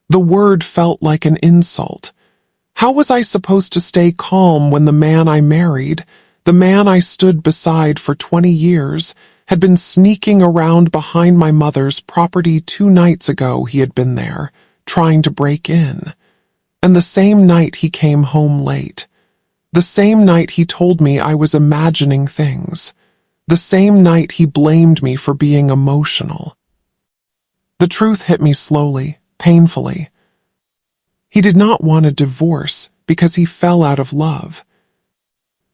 The word felt like an insult. How was I supposed to stay calm when the man I married, the man I stood beside for 20 years, had been sneaking around behind my mother's property 2 nights ago? He had been there, trying to break in. And the same night he came home late. The same night he told me I was imagining things. The same night he blamed me for being emotional. The truth hit me slowly, painfully. He did not want a divorce because he fell out of love.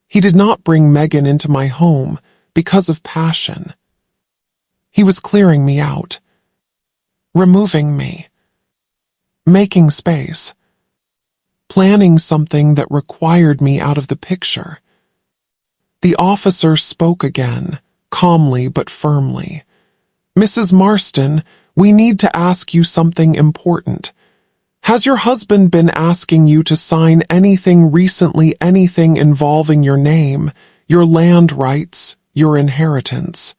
He did not bring Megan into my home because of passion. He was clearing me out, removing me, making space, planning something that required me out of the picture. The officer spoke again, calmly but firmly. "Mrs. Marston, we need to ask you something important. Has your husband been asking you to sign anything recently, anything involving your name, your land rights, your inheritance?"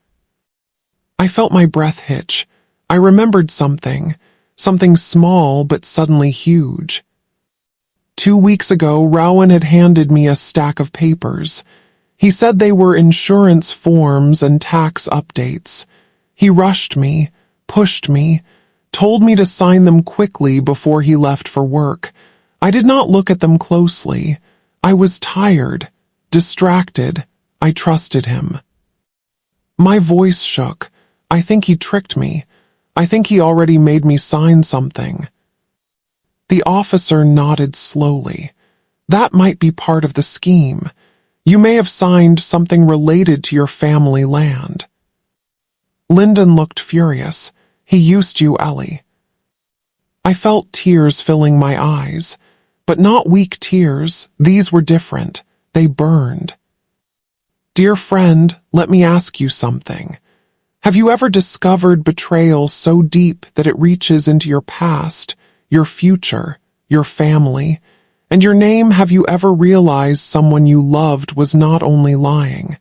I felt my breath hitch. I remembered something small but suddenly huge. 2 weeks ago, Rowan had handed me a stack of papers. He said they were insurance forms and tax updates. He rushed me, pushed me, told me to sign them quickly before he left for work. I did not look at them closely. I was tired, distracted. I trusted him. My voice shook. I think he tricked me. I think he already made me sign something. The officer nodded slowly. "That might be part of the scheme. You may have signed something related to your family land." Lyndon looked furious. "He used you, Ellie." I felt tears filling my eyes, but not weak tears. These were different. They burned. "Dear friend, let me ask you something. Have you ever discovered betrayal so deep that it reaches into your past, your future, your family, and your name? Have you ever realized someone you loved was not only lying,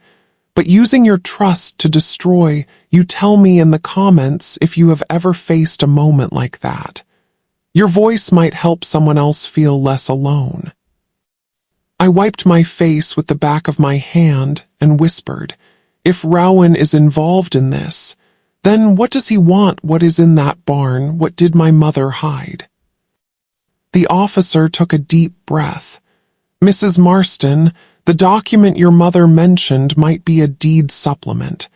but using your trust to destroy you? Tell me in the comments if you have ever faced a moment like that. Your voice might help someone else feel less alone." I wiped my face with the back of my hand and whispered, "If Rowan is involved in this, then what does he want? What is in that barn? What did my mother hide?" The officer took a deep breath. "Mrs. Marston, the document your mother mentioned might be a deed supplement.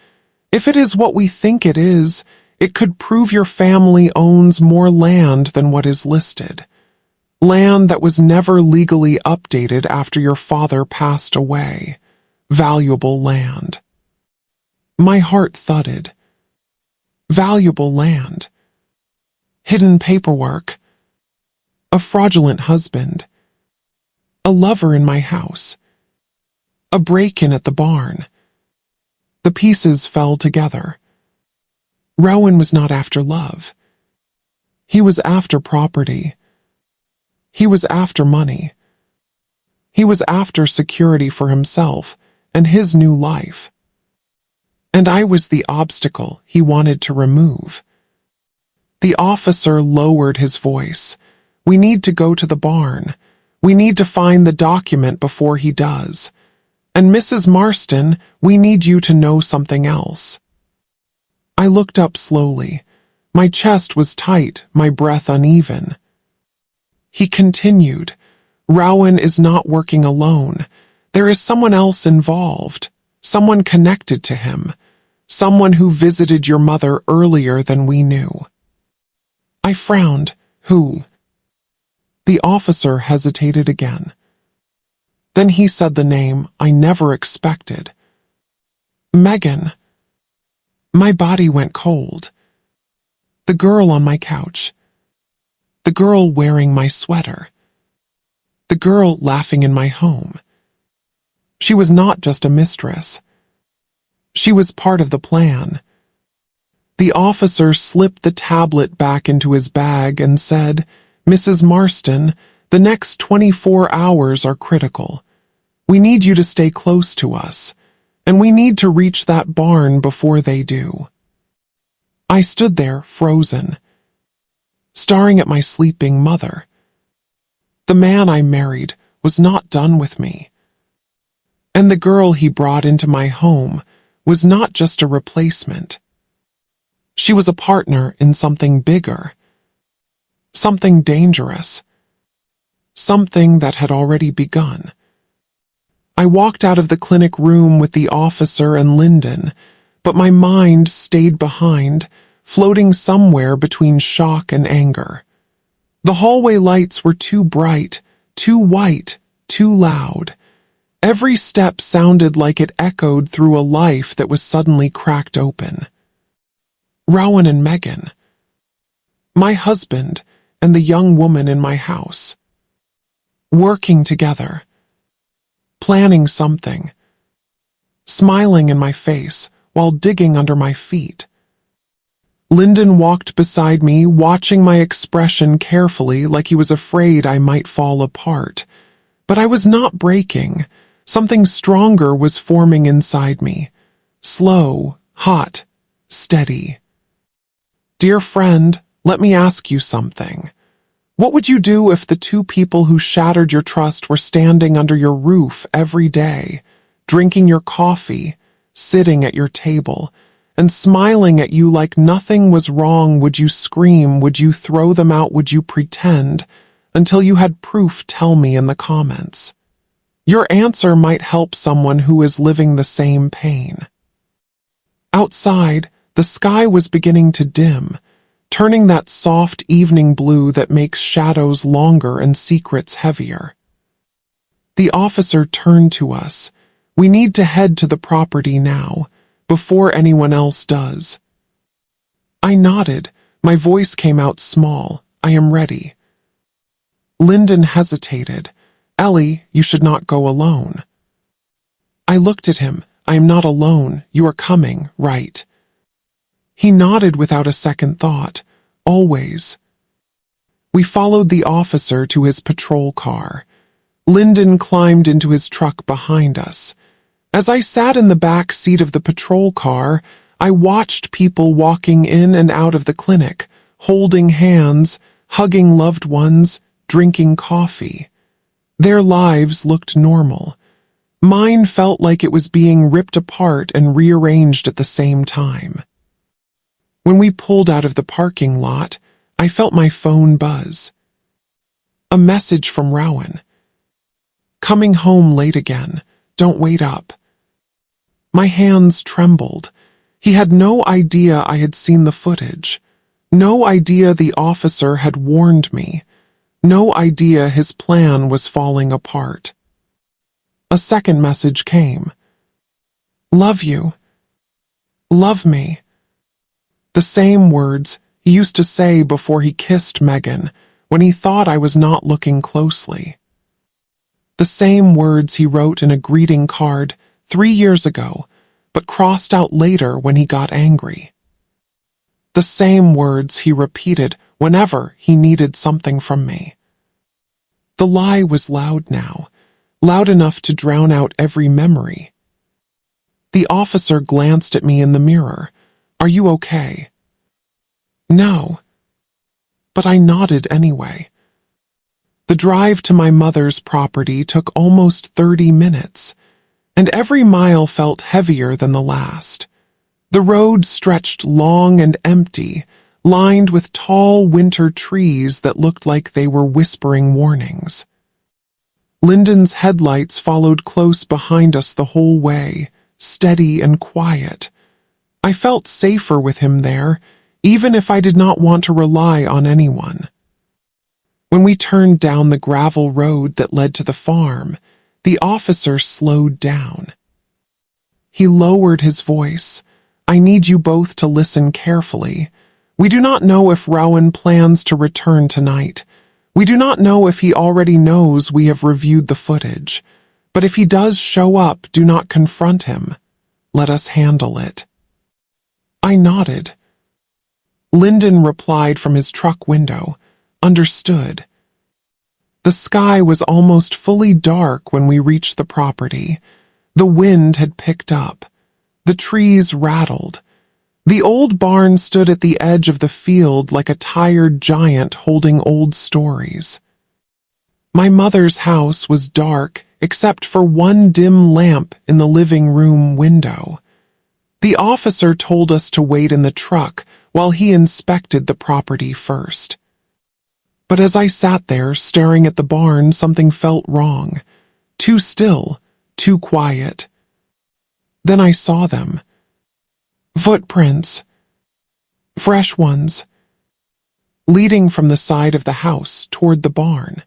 If it is what we think it is, it could prove your family owns more land than what is listed. Land that was never legally updated after your father passed away. Valuable land." My heart thudded. Valuable land. Hidden paperwork. A fraudulent husband. A lover in my house. A break-in at the barn. The pieces fell together. Rowan was not after love. He was after property. He was after money. He was after security for himself and his new life. And I was the obstacle he wanted to remove. The officer lowered his voice. "We need to go to the barn. We need to find the document before he does. And Mrs. Marston, we need you to know something else." I looked up slowly. My chest was tight, my breath uneven. He continued, Rowan is not working alone. There is someone else involved, someone connected to him, someone who visited your mother earlier than we knew. I frowned. Who? The officer hesitated again. Then he said the name I never expected. Megan. My body went cold. The girl on my couch. The girl wearing my sweater. The girl laughing in my home. She was not just a mistress. She was part of the plan. The officer slipped the tablet back into his bag and said, Mrs. Marston, the next 24 hours are critical. We need you to stay close to us, and we need to reach that barn before they do. I stood there, frozen, staring at my sleeping mother. The man I married was not done with me. And the girl he brought into my home was not just a replacement. She was a partner in something bigger, something dangerous, something that had already begun. I walked out of the clinic room with the officer and Lyndon, but my mind stayed behind, floating somewhere between shock and anger. The hallway lights were too bright, too white, too loud. Every step sounded like it echoed through a life that was suddenly cracked open. Rowan and Megan. My husband and the young woman in my house. Working together. Planning something. Smiling in my face while digging under my feet. Lyndon walked beside me, watching my expression carefully like he was afraid I might fall apart. But I was not breaking. Something stronger was forming inside me. Slow, hot, steady. Dear friend, let me ask you something. What would you do if the two people who shattered your trust were standing under your roof every day, drinking your coffee, sitting at your table, and smiling at you like nothing was wrong? Would you scream? Would you throw them out? Would you pretend? Until you had proof, tell me in the comments. Your answer might help someone who is living the same pain. Outside, the sky was beginning to dim, turning that soft evening blue that makes shadows longer and secrets heavier. The officer turned to us. We need to head to the property now, before anyone else does. I nodded. My voice came out small. I am ready. Lyndon hesitated. Ellie, you should not go alone. I looked at him. I am not alone. You are coming, right? He nodded without a second thought. Always. We followed the officer to his patrol car. Lyndon climbed into his truck behind us. As I sat in the back seat of the patrol car, I watched people walking in and out of the clinic, holding hands, hugging loved ones, drinking coffee. Their lives looked normal. Mine felt like it was being ripped apart and rearranged at the same time. When we pulled out of the parking lot, I felt my phone buzz. A message from Rowan. Coming home late again. Don't wait up. My hands trembled. He had no idea I had seen the footage. No idea the officer had warned me. No idea his plan was falling apart. A second message came. Love you. Love me. The same words he used to say before he kissed Megan when he thought I was not looking closely. The same words he wrote in a greeting card 3 years ago, but crossed out later when he got angry. The same words he repeated whenever he needed something from me. The lie was loud now, loud enough to drown out every memory. The officer glanced at me in the mirror. Are you okay? No. But I nodded anyway. The drive to my mother's property took almost 30 minutes, and every mile felt heavier than the last. The road stretched long and empty, lined with tall winter trees that looked like they were whispering warnings. Lyndon's headlights followed close behind us the whole way, steady and quiet. I felt safer with him there, even if I did not want to rely on anyone. When we turned down the gravel road that led to the farm, the officer slowed down. He lowered his voice. "I need you both to listen carefully. We do not know if Rowan plans to return tonight. We do not know if he already knows we have reviewed the footage. But if he does show up, do not confront him. Let us handle it." I nodded. Lyndon replied from his truck window, "Understood." The sky was almost fully dark when we reached the property. The wind had picked up. The trees rattled. The old barn stood at the edge of the field like a tired giant holding old stories. My mother's house was dark except for one dim lamp in the living room window. The officer told us to wait in the truck while he inspected the property first. But as I sat there staring at the barn, something felt wrong. Too still, too quiet. Then I saw them. Footprints. Fresh ones. Leading from the side of the house toward the barn.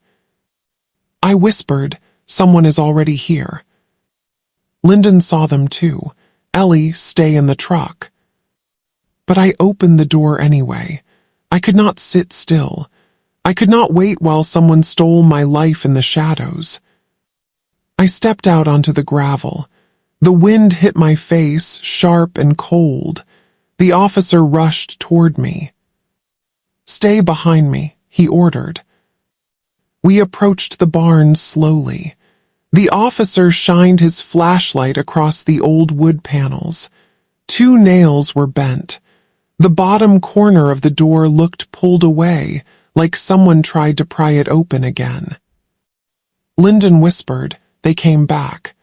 I whispered, "Someone is already here." Lyndon saw them too. "Ellie, stay in the truck." But I opened the door anyway. I could not sit still. I could not wait while someone stole my life in the shadows. I stepped out onto the gravel. The wind hit my face, sharp and cold. The officer rushed toward me. "Stay behind me," he ordered. We approached the barn slowly. The officer shined his flashlight across the old wood panels. 2 nails were bent. The bottom corner of the door looked pulled away, like someone tried to pry it open again. Lyndon whispered. They came back.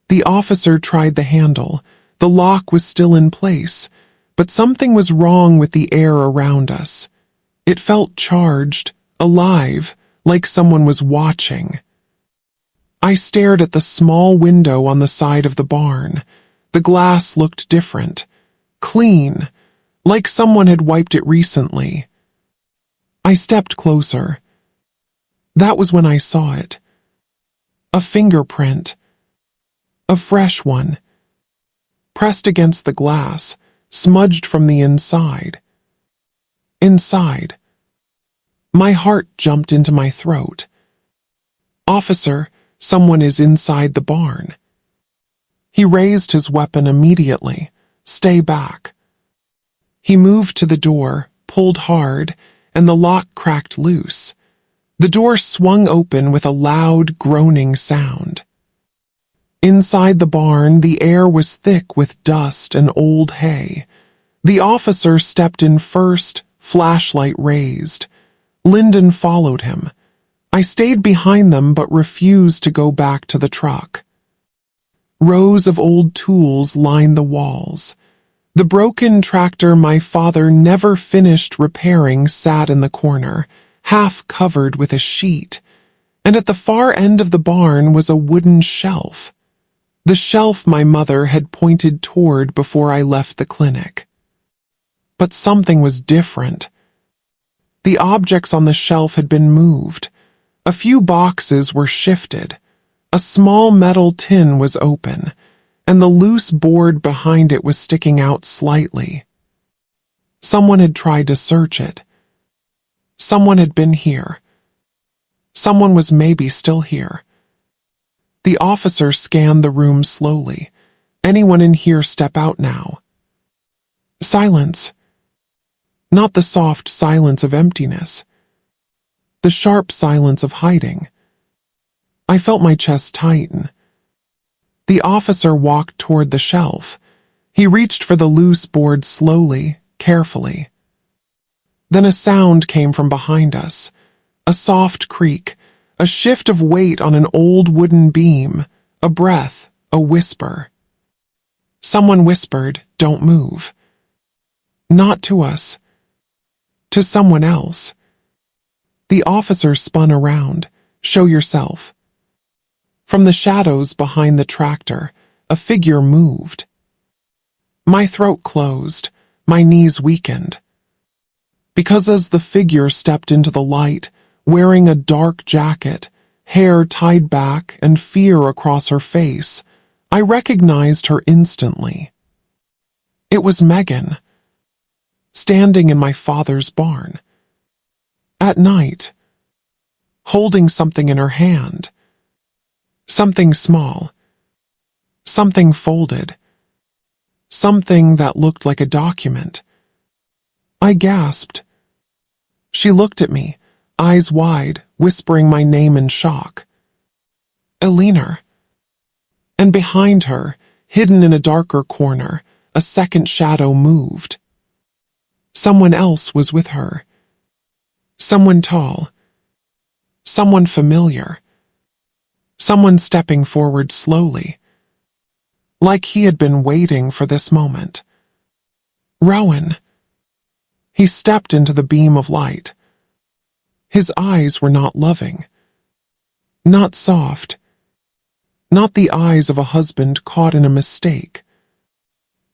The officer tried the handle. The lock was still in place, but something was wrong with the air around us. It felt charged, alive, like someone was watching. I stared at the small window on the side of the barn. The glass looked different, clean, like someone had wiped it recently. I stepped closer. That was when I saw it. A fingerprint. A fresh one. Pressed against the glass, smudged from the inside. Inside. My heart jumped into my throat. "Officer, someone is inside the barn." He raised his weapon immediately. "Stay back." He moved to the door, pulled hard, and the lock cracked loose. The door swung open with a loud, groaning sound. Inside the barn, the air was thick with dust and old hay. The officer stepped in first, flashlight raised. Lyndon followed him. I stayed behind them but refused to go back to the truck. Rows of old tools lined the walls. The broken tractor my father never finished repairing sat in the corner, half covered with a sheet, and at the far end of the barn was a wooden shelf. The shelf my mother had pointed toward before I left the clinic. But something was different. The objects on the shelf had been moved. A few boxes were shifted. A small metal tin was open, and the loose board behind it was sticking out slightly. Someone had tried to search it. Someone had been here. Someone was maybe still here. The officer scanned the room slowly. "Anyone in here step out now." Silence. Not the soft silence of emptiness. The sharp silence of hiding. I felt my chest tighten. The officer walked toward the shelf. He reached for the loose board slowly, carefully. Then a sound came from behind us. A soft creak, a shift of weight on an old wooden beam, a breath, a whisper. Someone whispered, "Don't move." Not to us, To someone else. The officer spun around. Show yourself. From the shadows behind the tractor, a figure moved. My throat closed, my knees weakened. Because as the figure stepped into the light, wearing a dark jacket, hair tied back and fear across her face, I recognized her instantly. It was Megan, standing in my father's barn. At night, holding something in her hand. Something small. Something folded. Something that looked like a document. I gasped. She looked at me, eyes wide, whispering my name in shock. Elena. And behind her, hidden in a darker corner, a second shadow moved. Someone else was with her. Someone tall. Someone familiar. Someone stepping forward slowly. Like he had been waiting for this moment. Rowan. He stepped into the beam of light. His eyes were not loving. Not soft. Not the eyes of a husband caught in a mistake.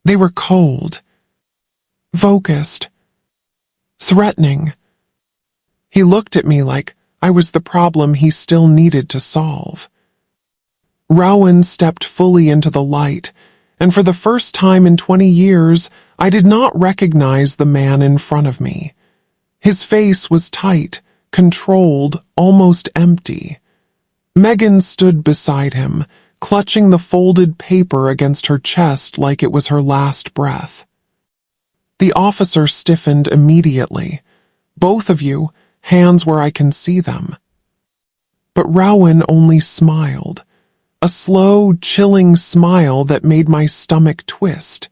They were cold. Focused. Threatening. He looked at me like I was the problem he still needed to solve. Rowan stepped fully into the light, and for the first time in 20 years, I did not recognize the man in front of me. His face was tight, controlled, almost empty. Megan stood beside him, clutching the folded paper against her chest like it was her last breath. The officer stiffened immediately. Both of you, hands where I can see them. But Rowan only smiled. A slow, chilling smile that made my stomach twist.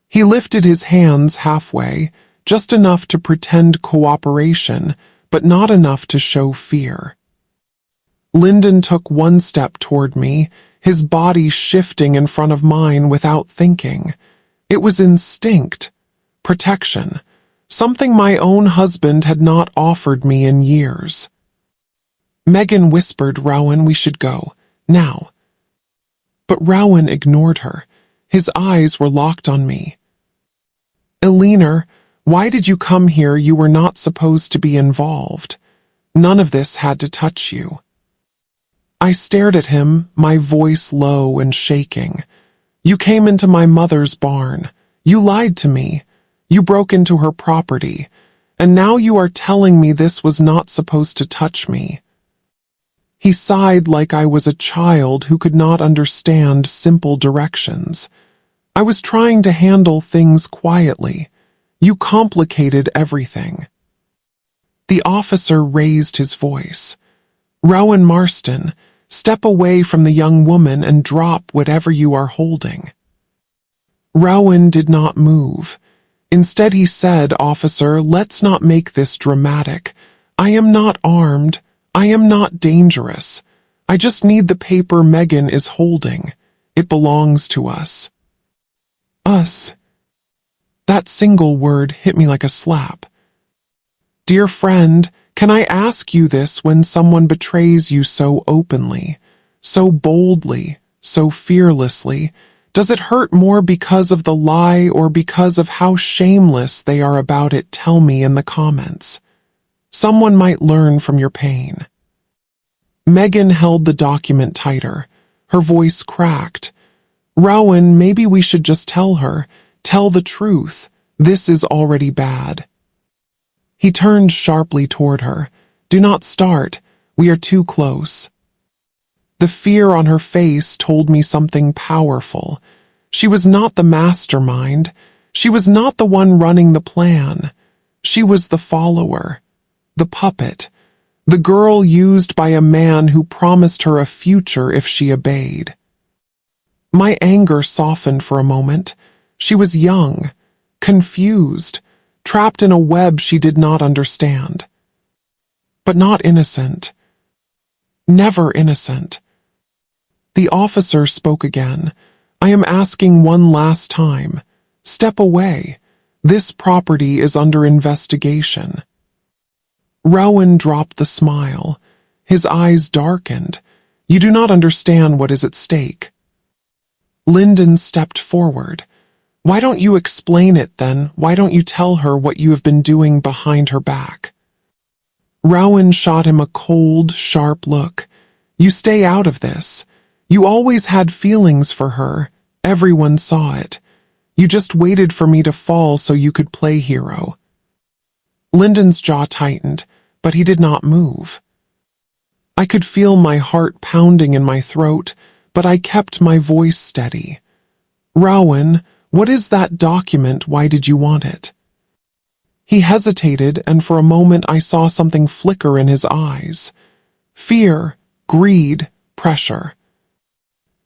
He lifted his hands halfway, just enough to pretend cooperation, but not enough to show fear. Lyndon took one step toward me, his body shifting in front of mine without thinking. It was instinct, protection, something my own husband had not offered me in years. Megan whispered, Rowan, we should go, now. But Rowan ignored her. His eyes were locked on me. Elena, why did you come here? You were not supposed to be involved. None of this had to touch you. I stared at him, my voice low and shaking. You came into my mother's barn. You lied to me. You broke into her property. And now you are telling me this was not supposed to touch me. He sighed like I was a child who could not understand simple directions. I was trying to handle things quietly. You complicated everything. The officer raised his voice. Rowan Marston, step away from the young woman and drop whatever you are holding. Rowan did not move. Instead he said, Officer, let's not make this dramatic. I am not armed. I am not dangerous. I just need the paper Megan is holding. It belongs to us. Us. That single word hit me like a slap. Dear friend, can I ask you this when someone betrays you so openly, so boldly, so fearlessly? Does it hurt more because of the lie or because of how shameless they are about it? Tell me in the comments. Someone might learn from your pain. Megan held the document tighter. Her voice cracked. Rowan, maybe we should just tell her. Tell the truth. This is already bad. He turned sharply toward her. Do not start. We are too close. The fear on her face told me something powerful. She was not the mastermind. She was not the one running the plan. She was the follower, the puppet, the girl used by a man who promised her a future if she obeyed. My anger softened for a moment. She was young, confused, trapped in a web she did not understand. But not innocent. Never innocent. The officer spoke again. I am asking one last time. Step away. This property is under investigation. Rowan dropped the smile. His eyes darkened. You do not understand what is at stake. Lyndon stepped forward. Why don't you explain it then? Why don't you tell her what you have been doing behind her back? Rowan shot him a cold, sharp look. You stay out of this. You always had feelings for her. Everyone saw it. You just waited for me to fall so you could play hero. Lyndon's jaw tightened, but he did not move. I could feel my heart pounding in my throat, but I kept my voice steady. Rowan, what is that document? Why did you want it? He hesitated, and for a moment I saw something flicker in his eyes. Fear, greed, pressure.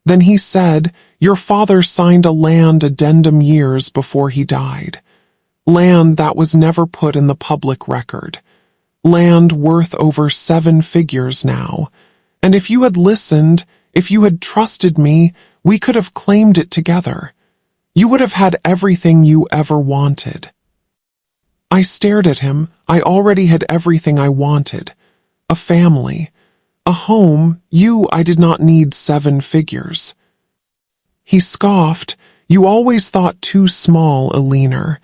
Then he said, your father signed a land addendum years before he died. Land that was never put in the public record. Land worth over 7 figures now. And if you had listened, if you had trusted me, we could have claimed it together. You would have had everything you ever wanted. I stared at him. I already had everything I wanted. A family. A home. I did not need 7 figures. He scoffed. You always thought too small, Elena.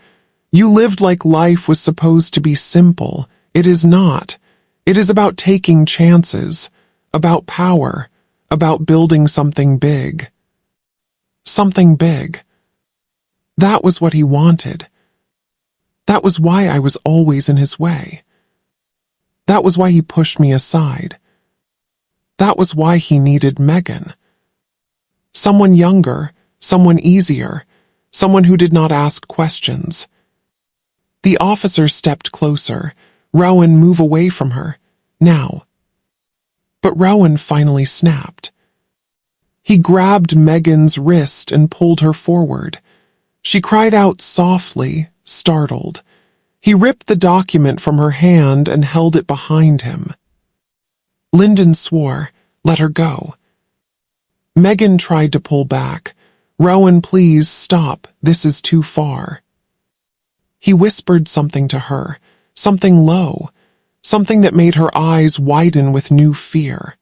You lived like life was supposed to be simple. It is not. It is about taking chances, about power, about building something big. Something big. That was what he wanted. That was why I was always in his way. That was why he pushed me aside. That was why he needed Megan. Someone younger, someone easier, someone who did not ask questions. The officer stepped closer. Rowan, move away from her. Now. But Rowan finally snapped. He grabbed Megan's wrist and pulled her forward. She cried out softly, startled. He ripped the document from her hand and held it behind him. Lyndon swore, let her go. Megan tried to pull back. Rowan, please stop. This is too far. He whispered something to her, something low, something that made her eyes widen with new fear.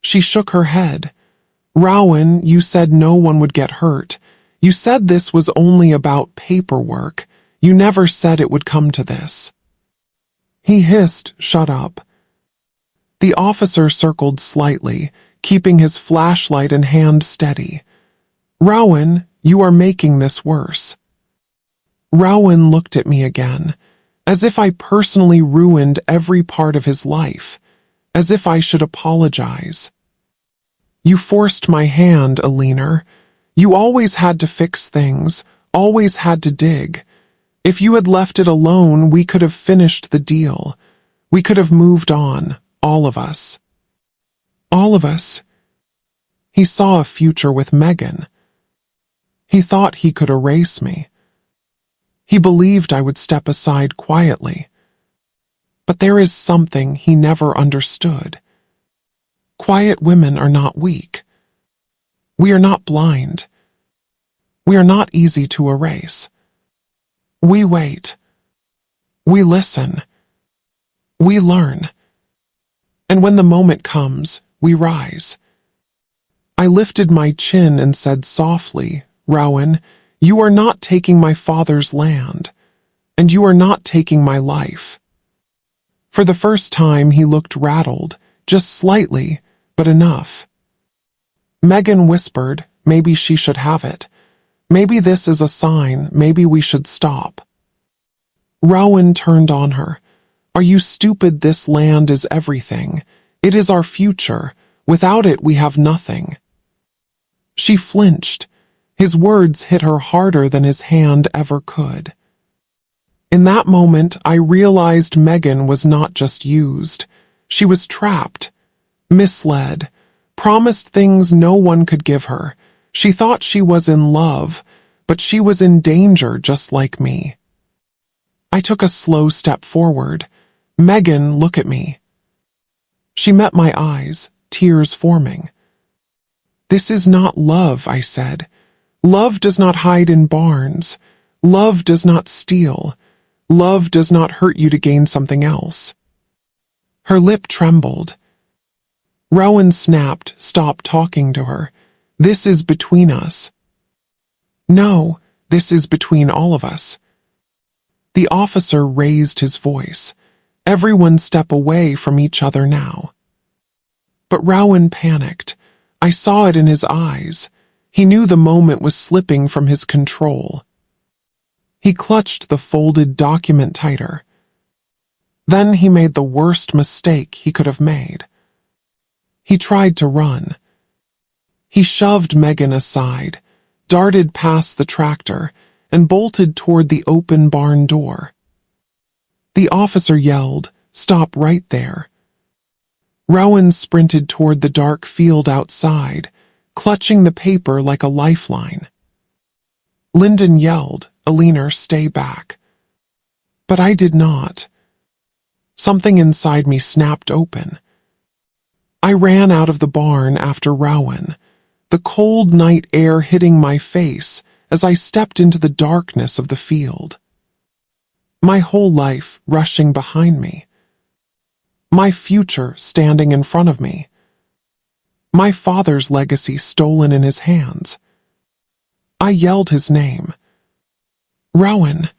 She shook her head. Rowan, you said no one would get hurt. You said this was only about paperwork. You never said it would come to this. He hissed, shut up. The officer circled slightly, keeping his flashlight and hand steady. Rowan, you are making this worse. Rowan looked at me again, as if I personally ruined every part of his life, as if I should apologize. You forced my hand, Elena. You always had to fix things, always had to dig. If you had left it alone, we could have finished the deal. We could have moved on, all of us. All of us. He saw a future with Megan. He thought he could erase me. He believed I would step aside quietly. But there is something he never understood. Quiet women are not weak. We are not blind. We are not easy to erase. We wait. We listen. We learn. And when the moment comes, we rise. I lifted my chin and said softly, Rowan, you are not taking my father's land, and you are not taking my life. For the first time, he looked rattled, just slightly, but enough. Megan whispered, maybe she should have it. Maybe this is a sign, maybe we should stop. Rowan turned on her. Are you stupid? This land is everything. It is our future. Without it, we have nothing. She flinched. His words hit her harder than his hand ever could. In that moment, I realized Megan was not just used. She was trapped, misled, promised things no one could give her. She thought she was in love, but she was in danger just like me. I took a slow step forward. Megan, look at me. She met my eyes, tears forming. This is not love, I said. Love does not hide in barns. Love does not steal. Love does not hurt you to gain something else. Her lip trembled. Rowan snapped, "Stop talking to her. This is between us." "No, this is between all of us." The officer raised his voice. "Everyone step away from each other now." But Rowan panicked. I saw it in his eyes. He knew the moment was slipping from his control. He clutched the folded document tighter. Then he made the worst mistake he could have made. He tried to run. He shoved Megan aside, darted past the tractor, and bolted toward the open barn door. The officer yelled, "Stop right there." Rowan sprinted toward the dark field outside, clutching the paper like a lifeline. Lyndon yelled, "Ellie, stay back." But I did not. Something inside me snapped open. I ran out of the barn after Rowan, the cold night air hitting my face as I stepped into the darkness of the field. My whole life rushing behind me. My future standing in front of me. My father's legacy stolen in his hands. I yelled his name. "Rowan!"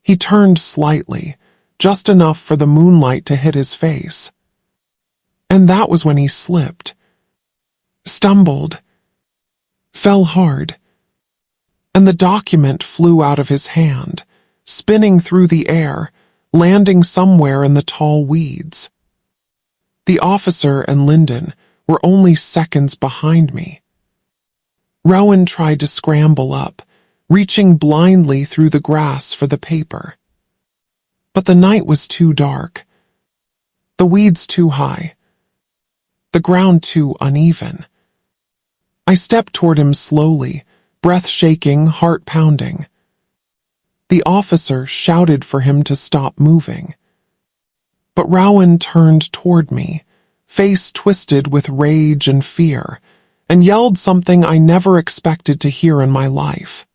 He turned slightly, just enough for the moonlight to hit his face. And that was when he slipped, stumbled, fell hard, and the document flew out of his hand, spinning through the air, landing somewhere in the tall weeds. The officer and Lyndon were only seconds behind me. Rowan tried to scramble up, reaching blindly through the grass for the paper. But the night was too dark, the weeds too high, the ground too uneven. I stepped toward him slowly, breath shaking, heart pounding. The officer shouted for him to stop moving. But Rowan turned toward me, face twisted with rage and fear, and yelled something I never expected to hear in my life.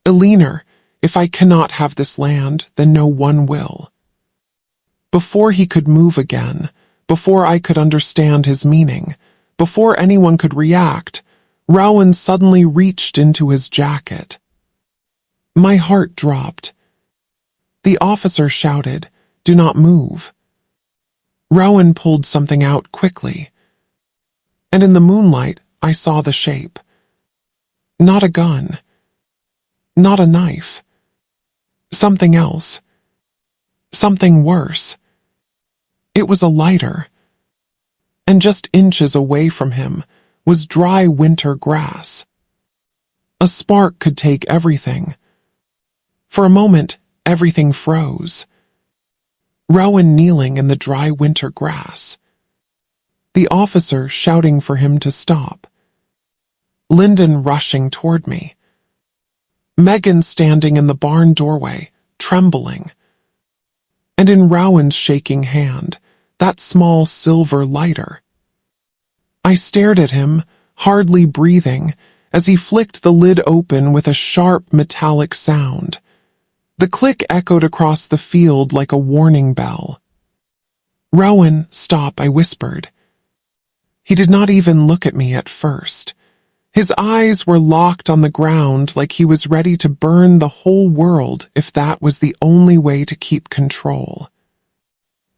"Ellie, if I cannot have this land, then no one will." Before he could move again, before I could understand his meaning, before anyone could react, Rowan suddenly reached into his jacket. My heart dropped. The officer shouted, "Do not move." Rowan pulled something out quickly, and in the moonlight I saw the shape. Not a gun. Not a knife. Something else. Something worse. It was a lighter. And just inches away from him was dry winter grass. A spark could take everything. For a moment, everything froze. Rowan kneeling in the dry winter grass. The officer shouting for him to stop. Lyndon rushing toward me. Megan standing in the barn doorway, trembling. And in Rowan's shaking hand, that small silver lighter. I stared at him, hardly breathing, as he flicked the lid open with a sharp metallic sound. The click echoed across the field like a warning bell. "Rowan, stop," I whispered. He did not even look at me at first. His eyes were locked on the ground like he was ready to burn the whole world if that was the only way to keep control.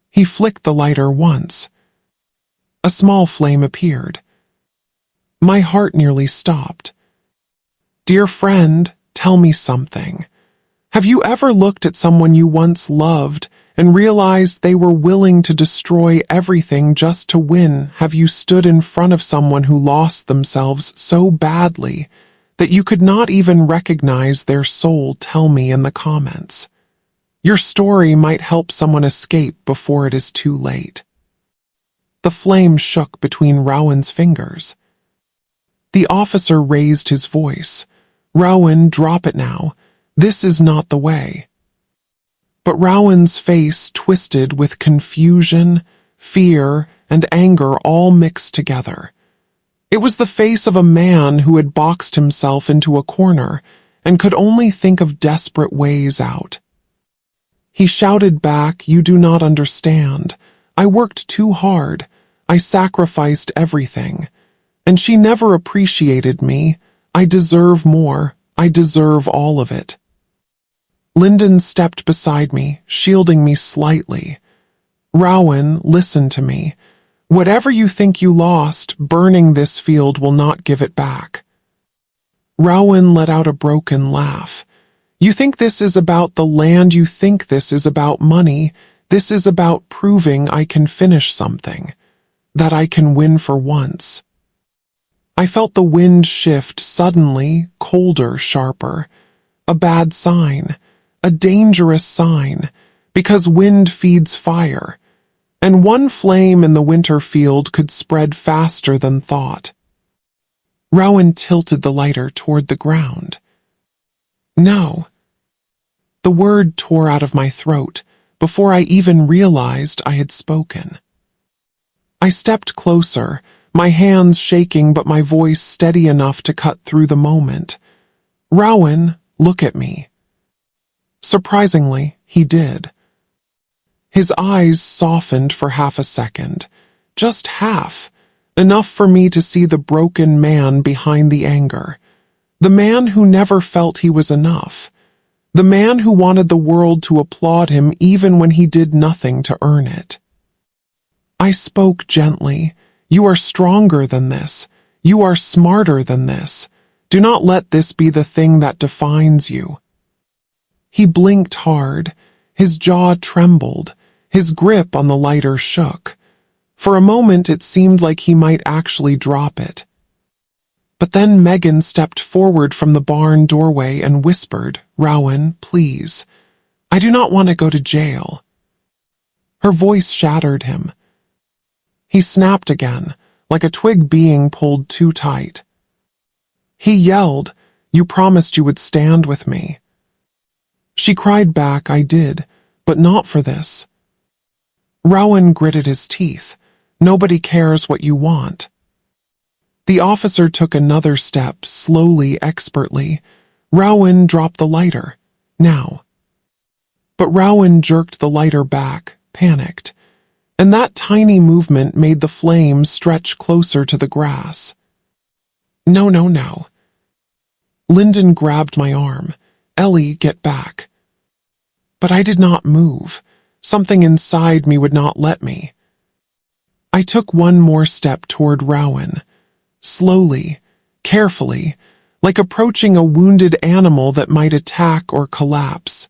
He flicked the lighter once. A small flame appeared. My heart nearly stopped. "Dear friend, tell me something. Have you ever looked at someone you once loved and realized they were willing to destroy everything just to win? Have you stood in front of someone who lost themselves so badly that you could not even recognize their soul? Tell me in the comments. Your story might help someone escape before it is too late." The flame shook between Rowan's fingers. The officer raised his voice. "Rowan, drop it now. This is not the way." But Rowan's face twisted with confusion, fear, and anger all mixed together. It was the face of a man who had boxed himself into a corner and could only think of desperate ways out. He shouted back, "You do not understand. I worked too hard. I sacrificed everything. And she never appreciated me. I deserve more. I deserve all of it." Lyndon stepped beside me, shielding me slightly. "Rowan, listen to me. Whatever you think you lost, burning this field will not give it back." Rowan let out a broken laugh. "You think this is about the land, you think this is about money. This is about proving I can finish something, that I can win for once." I felt the wind shift suddenly, colder, sharper. A bad sign, a dangerous sign, because wind feeds fire, and one flame in the winter field could spread faster than thought. Rowan tilted the lighter toward the ground. "No." The word tore out of my throat before I even realized I had spoken. I stepped closer, my hands shaking but my voice steady enough to cut through the moment. "Rowan, look at me." Surprisingly, he did. His eyes softened for half a second, just half, enough for me to see the broken man behind the anger, the man who never felt he was enough, the man who wanted the world to applaud him even when he did nothing to earn it. I spoke gently. "You are stronger than this. You are smarter than this. Do not let this be the thing that defines you." He blinked hard. His jaw trembled. His grip on the lighter shook. For a moment it seemed like he might actually drop it. But then Megan stepped forward from the barn doorway and whispered, "Rowan, please. I do not want to go to jail." Her voice shattered him. He snapped again, like a twig being pulled too tight. He yelled, "You promised you would stand with me." She cried back, "I did, but not for this." Rowan gritted his teeth. "Nobody cares what you want." The officer took another step, slowly, expertly. "Rowan, drop the lighter. Now." But Rowan jerked the lighter back, panicked, and that tiny movement made the flames stretch closer to the grass. "No, no, no." Lyndon grabbed my arm. "Ellie, get back." But I did not move. Something inside me would not let me. I took one more step toward Rowan, slowly, carefully, like approaching a wounded animal that might attack or collapse.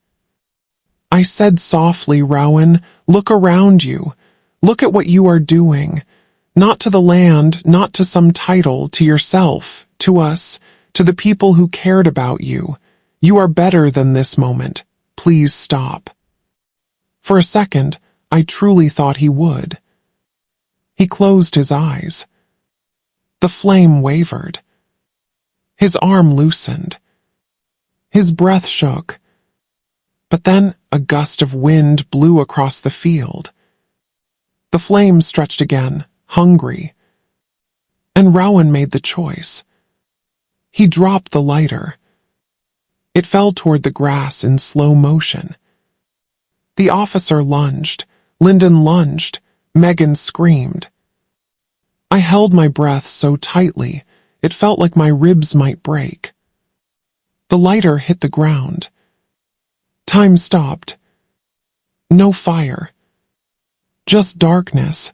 I said softly, "Rowan, look around you. Look at what you are doing. Not to the land, not to some title, to yourself, to us, to the people who cared about you. You are better than this moment. Please stop." For a second, I truly thought he would. He closed his eyes. The flame wavered. His arm loosened. His breath shook. But then a gust of wind blew across the field. The flame stretched again, hungry. And Rowan made the choice. He dropped the lighter. It fell toward the grass in slow motion. The officer lunged. Lyndon lunged. Megan screamed. I held my breath so tightly, it felt like my ribs might break. The lighter hit the ground. Time stopped. No fire. Just darkness.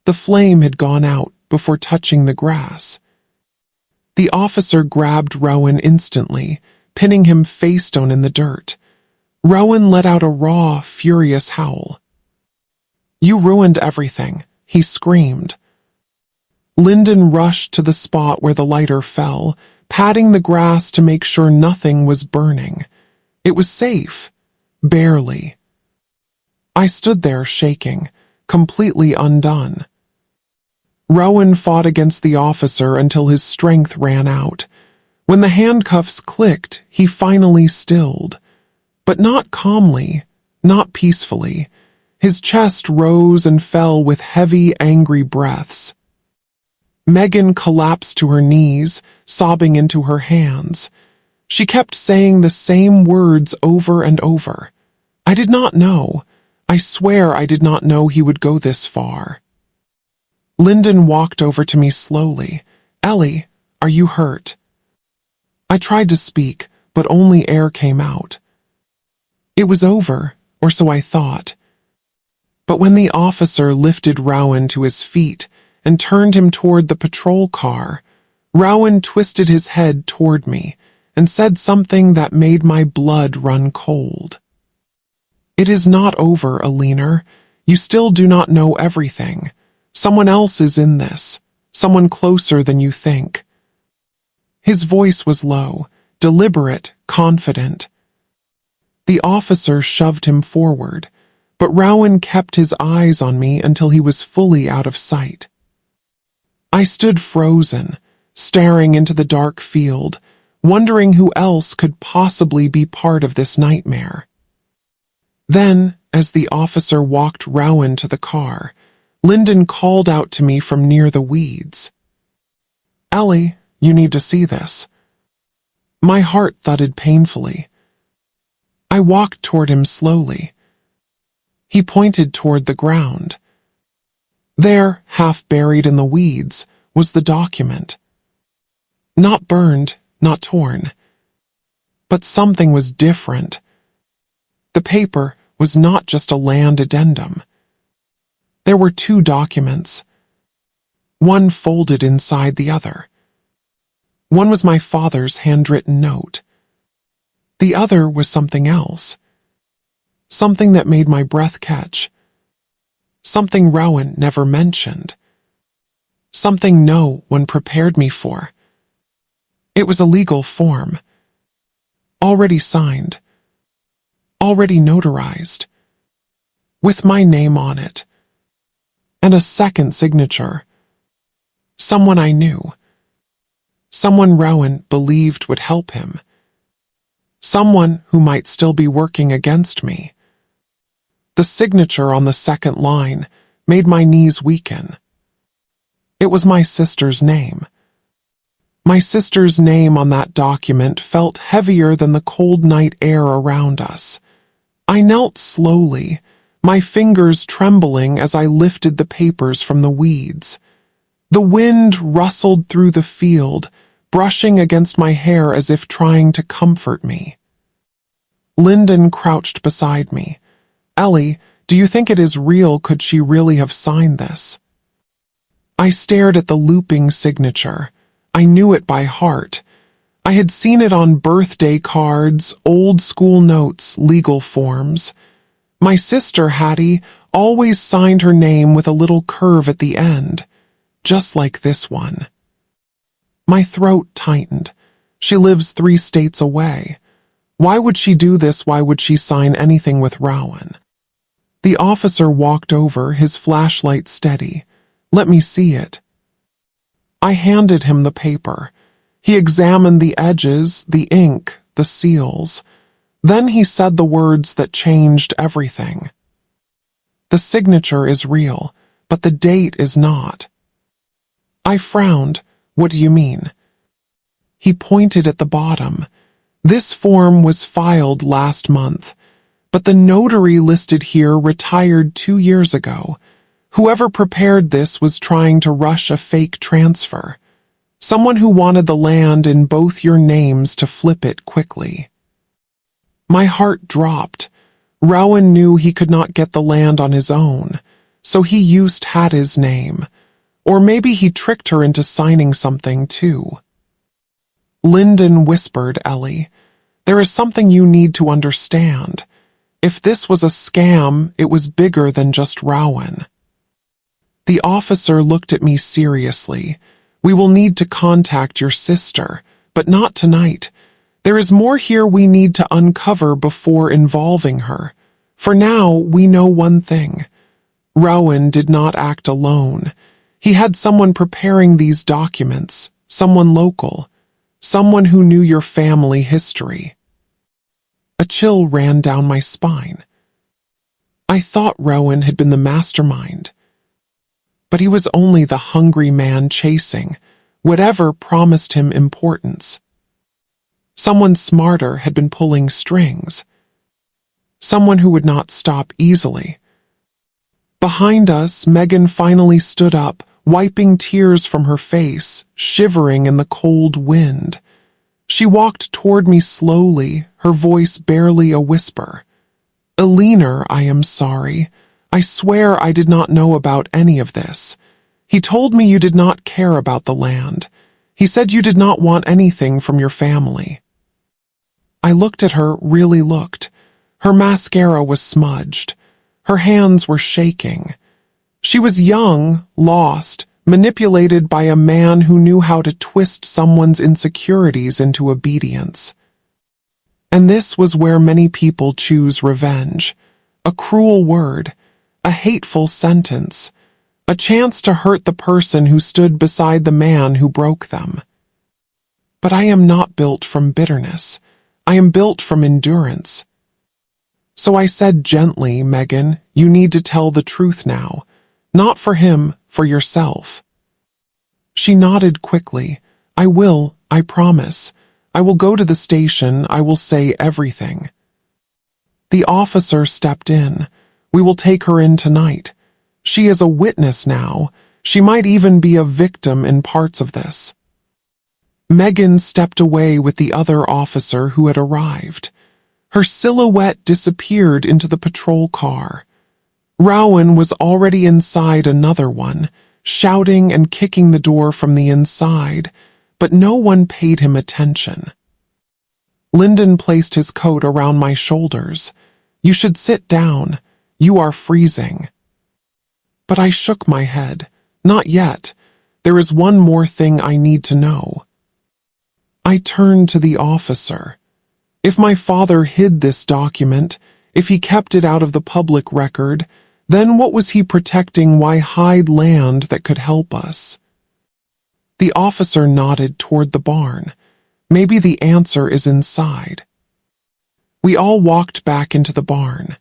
The flame had gone out before touching the grass. The officer grabbed Rowan instantly, pinning him face-down in the dirt. Rowan let out a raw, furious howl. "You ruined everything," he screamed. Lyndon rushed to the spot where the lighter fell, patting the grass to make sure nothing was burning. It was safe. Barely. I stood there shaking, completely undone. Rowan fought against the officer until his strength ran out. When the handcuffs clicked, he finally stilled. But not calmly, not peacefully. His chest rose and fell with heavy, angry breaths. Megan collapsed to her knees, sobbing into her hands. She kept saying the same words over and over. I did not know. I swear I did not know he would go this far. Lyndon walked over to me slowly. Ellie, are you hurt? I tried to speak, but only air came out. It was over, or so I thought. But when the officer lifted Rowan to his feet and turned him toward the patrol car, Rowan twisted his head toward me and said something that made my blood run cold. It is not over, Alina. You still do not know everything. Someone else is in this, someone closer than you think. His voice was low, deliberate, confident. The officer shoved him forward, but Rowan kept his eyes on me until he was fully out of sight. I stood frozen, staring into the dark field, wondering who else could possibly be part of this nightmare. Then, as the officer walked Rowan to the car, Lyndon called out to me from near the weeds. Ellie, you need to see this. My heart thudded painfully. I walked toward him slowly. He pointed toward the ground. There, half buried in the weeds, was the document. Not burned, not torn. But something was different. The paper was not just a land addendum. There were two documents, one folded inside the other. One was my father's handwritten note. The other was something else. Something that made my breath catch. Something Rowan never mentioned. Something no one prepared me for. It was a legal form. Already signed. Already notarized. With my name on it. And a second signature. Someone I knew. Someone Rowan believed would help him. Someone who might still be working against me. The signature on the second line made my knees weaken. It was my sister's name. My sister's name on that document felt heavier than the cold night air around us. I knelt slowly, my fingers trembling as I lifted the papers from the weeds. The wind rustled through the field, brushing against my hair as if trying to comfort me. Lyndon crouched beside me. Ellie, do you think it is real? Could she really have signed this? I stared at the looping signature. I knew it by heart. I had seen it on birthday cards, old school notes, legal forms. My sister, Hattie, always signed her name with a little curve at the end, just like this one. My throat tightened. She lives 3 states away. Why would she do this? Why would she sign anything with Rowan? The officer walked over, his flashlight steady. Let me see it. I handed him the paper. He examined the edges, the ink, the seals. Then he said the words that changed everything. The signature is real, but the date is not. I frowned. What do you mean? He pointed at the bottom. This form was filed last month, but the notary listed here retired 2 years ago. Whoever prepared this was trying to rush a fake transfer. Someone who wanted the land in both your names to flip it quickly. My heart dropped. Rowan knew he could not get the land on his own, so he used Hattie's name. Or maybe he tricked her into signing something too. Lyndon whispered, Ellie, there is something you need to understand. If this was a scam, it was bigger than just Rowan. The officer looked at me seriously. We will need to contact your sister, but not tonight. There is more here we need to uncover before involving her. For now, we know one thing. Rowan did not act alone. He had someone preparing these documents, someone local, someone who knew your family history. A chill ran down my spine. I thought Rowan had been the mastermind. But he was only the hungry man chasing whatever promised him importance. Someone smarter had been pulling strings. someone who would not stop easily. Behind us, Megan finally stood up, wiping tears from her face, shivering in the cold wind. She walked toward me slowly, her voice barely a whisper. "Eleanor, I am sorry. I swear I did not know about any of this. He told me you did not care about the land. He said you did not want anything from your family." I looked at her, really looked. Her mascara was smudged. Her hands were shaking. She was young, lost, manipulated by a man who knew how to twist someone's insecurities into obedience. And this was where many people choose revenge. A cruel word, a hateful sentence, a chance to hurt the person who stood beside the man who broke them. But I am not built from bitterness. I am built from endurance. So I said gently, "Megan, you need to tell the truth now. Not for him, for yourself." She nodded quickly. "I will, I promise. I will go to the station, I will say everything." The officer stepped in. "We will take her in tonight. She is a witness now. She might even be a victim in parts of this." Megan stepped away with the other officer who had arrived. Her silhouette disappeared into the patrol car. Rowan was already inside another one, shouting and kicking the door from the inside, but no one paid him attention. Lyndon placed his coat around my shoulders. "You should sit down. You are freezing." But I shook my head. "Not yet. There is one more thing I need to know." I turned to the officer. If my father hid this document, if he kept it out of the public record, then what was he protecting? Why hide land that could help us? The officer nodded toward the barn. "Maybe the answer is inside." We all walked back into the barn.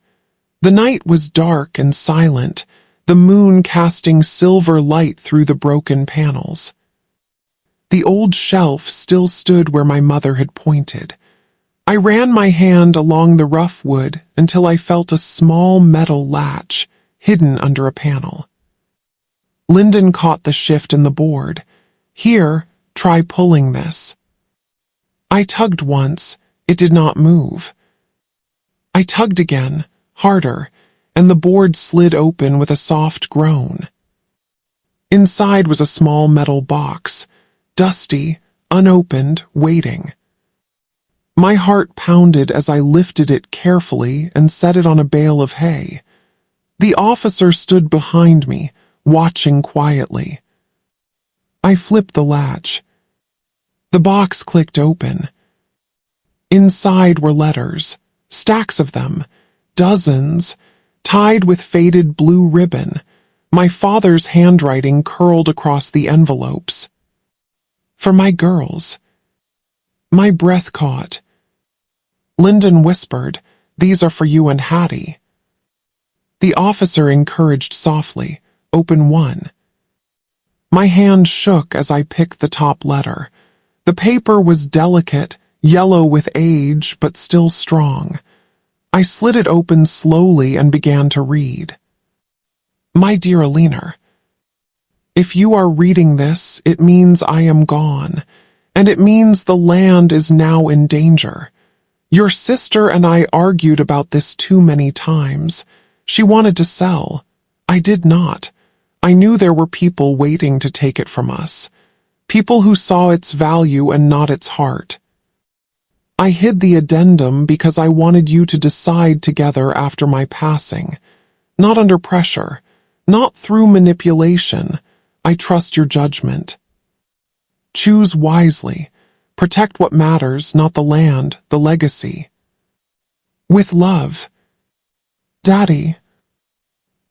The night was dark and silent, the moon casting silver light through the broken panels. The old shelf still stood where my mother had pointed. I ran my hand along the rough wood until I felt a small metal latch hidden under a panel. Lyndon caught the shift in the board. "Here, try pulling this." I tugged once. It did not move. I tugged again, harder, and the board slid open with a soft groan. Inside was a small metal box, dusty, unopened, waiting. My heart pounded as I lifted it carefully and set it on a bale of hay. The officer stood behind me, watching quietly. I flipped the latch. The box clicked open. Inside were letters, stacks of them, dozens, tied with faded blue ribbon. My father's handwriting curled across the envelopes. "For my girls." My breath caught. Lyndon whispered, "These are for you and Hattie." The officer encouraged softly, "Open one." My hand shook as I picked the top letter. The paper was delicate, yellow with age, but still strong. I slid it open slowly and began to read. "My dear Eleanor, if you are reading this, it means I am gone, and it means the land is now in danger. Your sister and I argued about this too many times. She wanted to sell. I did not. I knew there were people waiting to take it from us. People who saw its value and not its heart. I hid the addendum because I wanted you to decide together after my passing. Not under pressure. Not through manipulation. I trust your judgment. Choose wisely. Protect what matters, not the land, the legacy. With love, Daddy."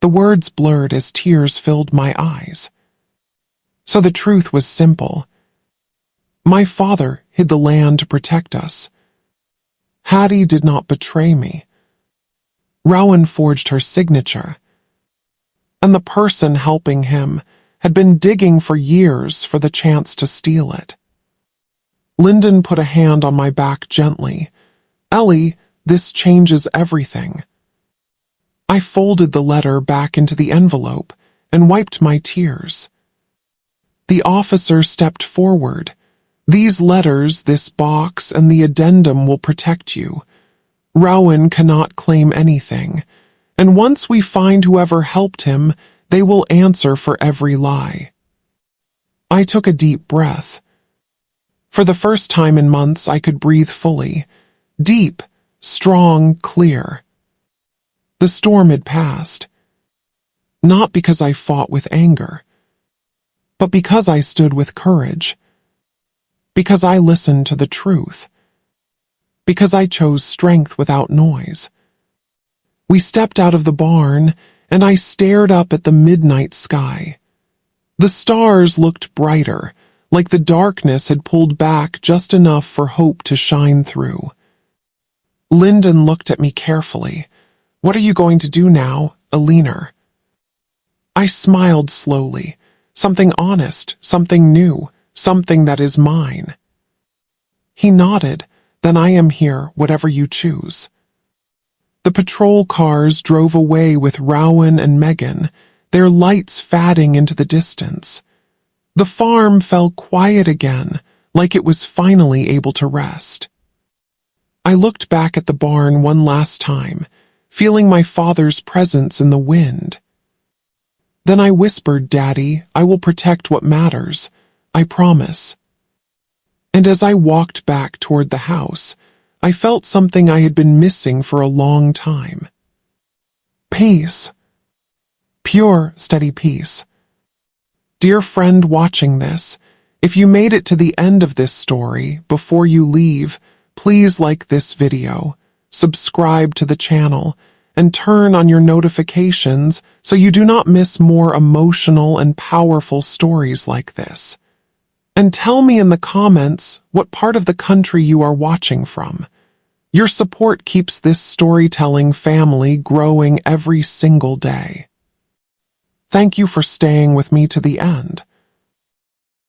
The words blurred as tears filled my eyes. So the truth was simple. My father hid the land to protect us. Hattie did not betray me. Rowan forged her signature. And the person helping him had been digging for years for the chance to steal it. Lyndon put a hand on my back gently. "Ellie, this changes everything." I folded the letter back into the envelope and wiped my tears. The officer stepped forward. These letters, this box, and the addendum will protect you. Rowan cannot claim anything, and once we find whoever helped him, they will answer for every lie. I took a deep breath. For the first time in months, I could breathe fully. Deep, strong, clear. The storm had passed. Not because I fought with anger, but because I stood with courage. Because I listened to the truth. Because I chose strength without noise. We stepped out of the barn, and I stared up at the midnight sky. The stars looked brighter, like the darkness had pulled back just enough for hope to shine through. Lyndon looked at me carefully. "What are you going to do now, Alina?" I smiled slowly. Something honest, something new, something that is mine. He nodded. "Then I am here, whatever you choose." The patrol cars drove away with Rowan and Megan, their lights fading into the distance. The farm fell quiet again, like it was finally able to rest. I looked back at the barn one last time, feeling my father's presence in the wind. Then I whispered, "Daddy, I will protect what matters. I promise." And as I walked back toward the house, I felt something I had been missing for a long time. Peace. Pure, steady peace. Dear friend watching this, if you made it to the end of this story, before you leave, please like this video, subscribe to the channel, and turn on your notifications so you do not miss more emotional and powerful stories like this. And tell me in the comments what part of the country you are watching from. Your support keeps this storytelling family growing every single day. Thank you for staying with me to the end.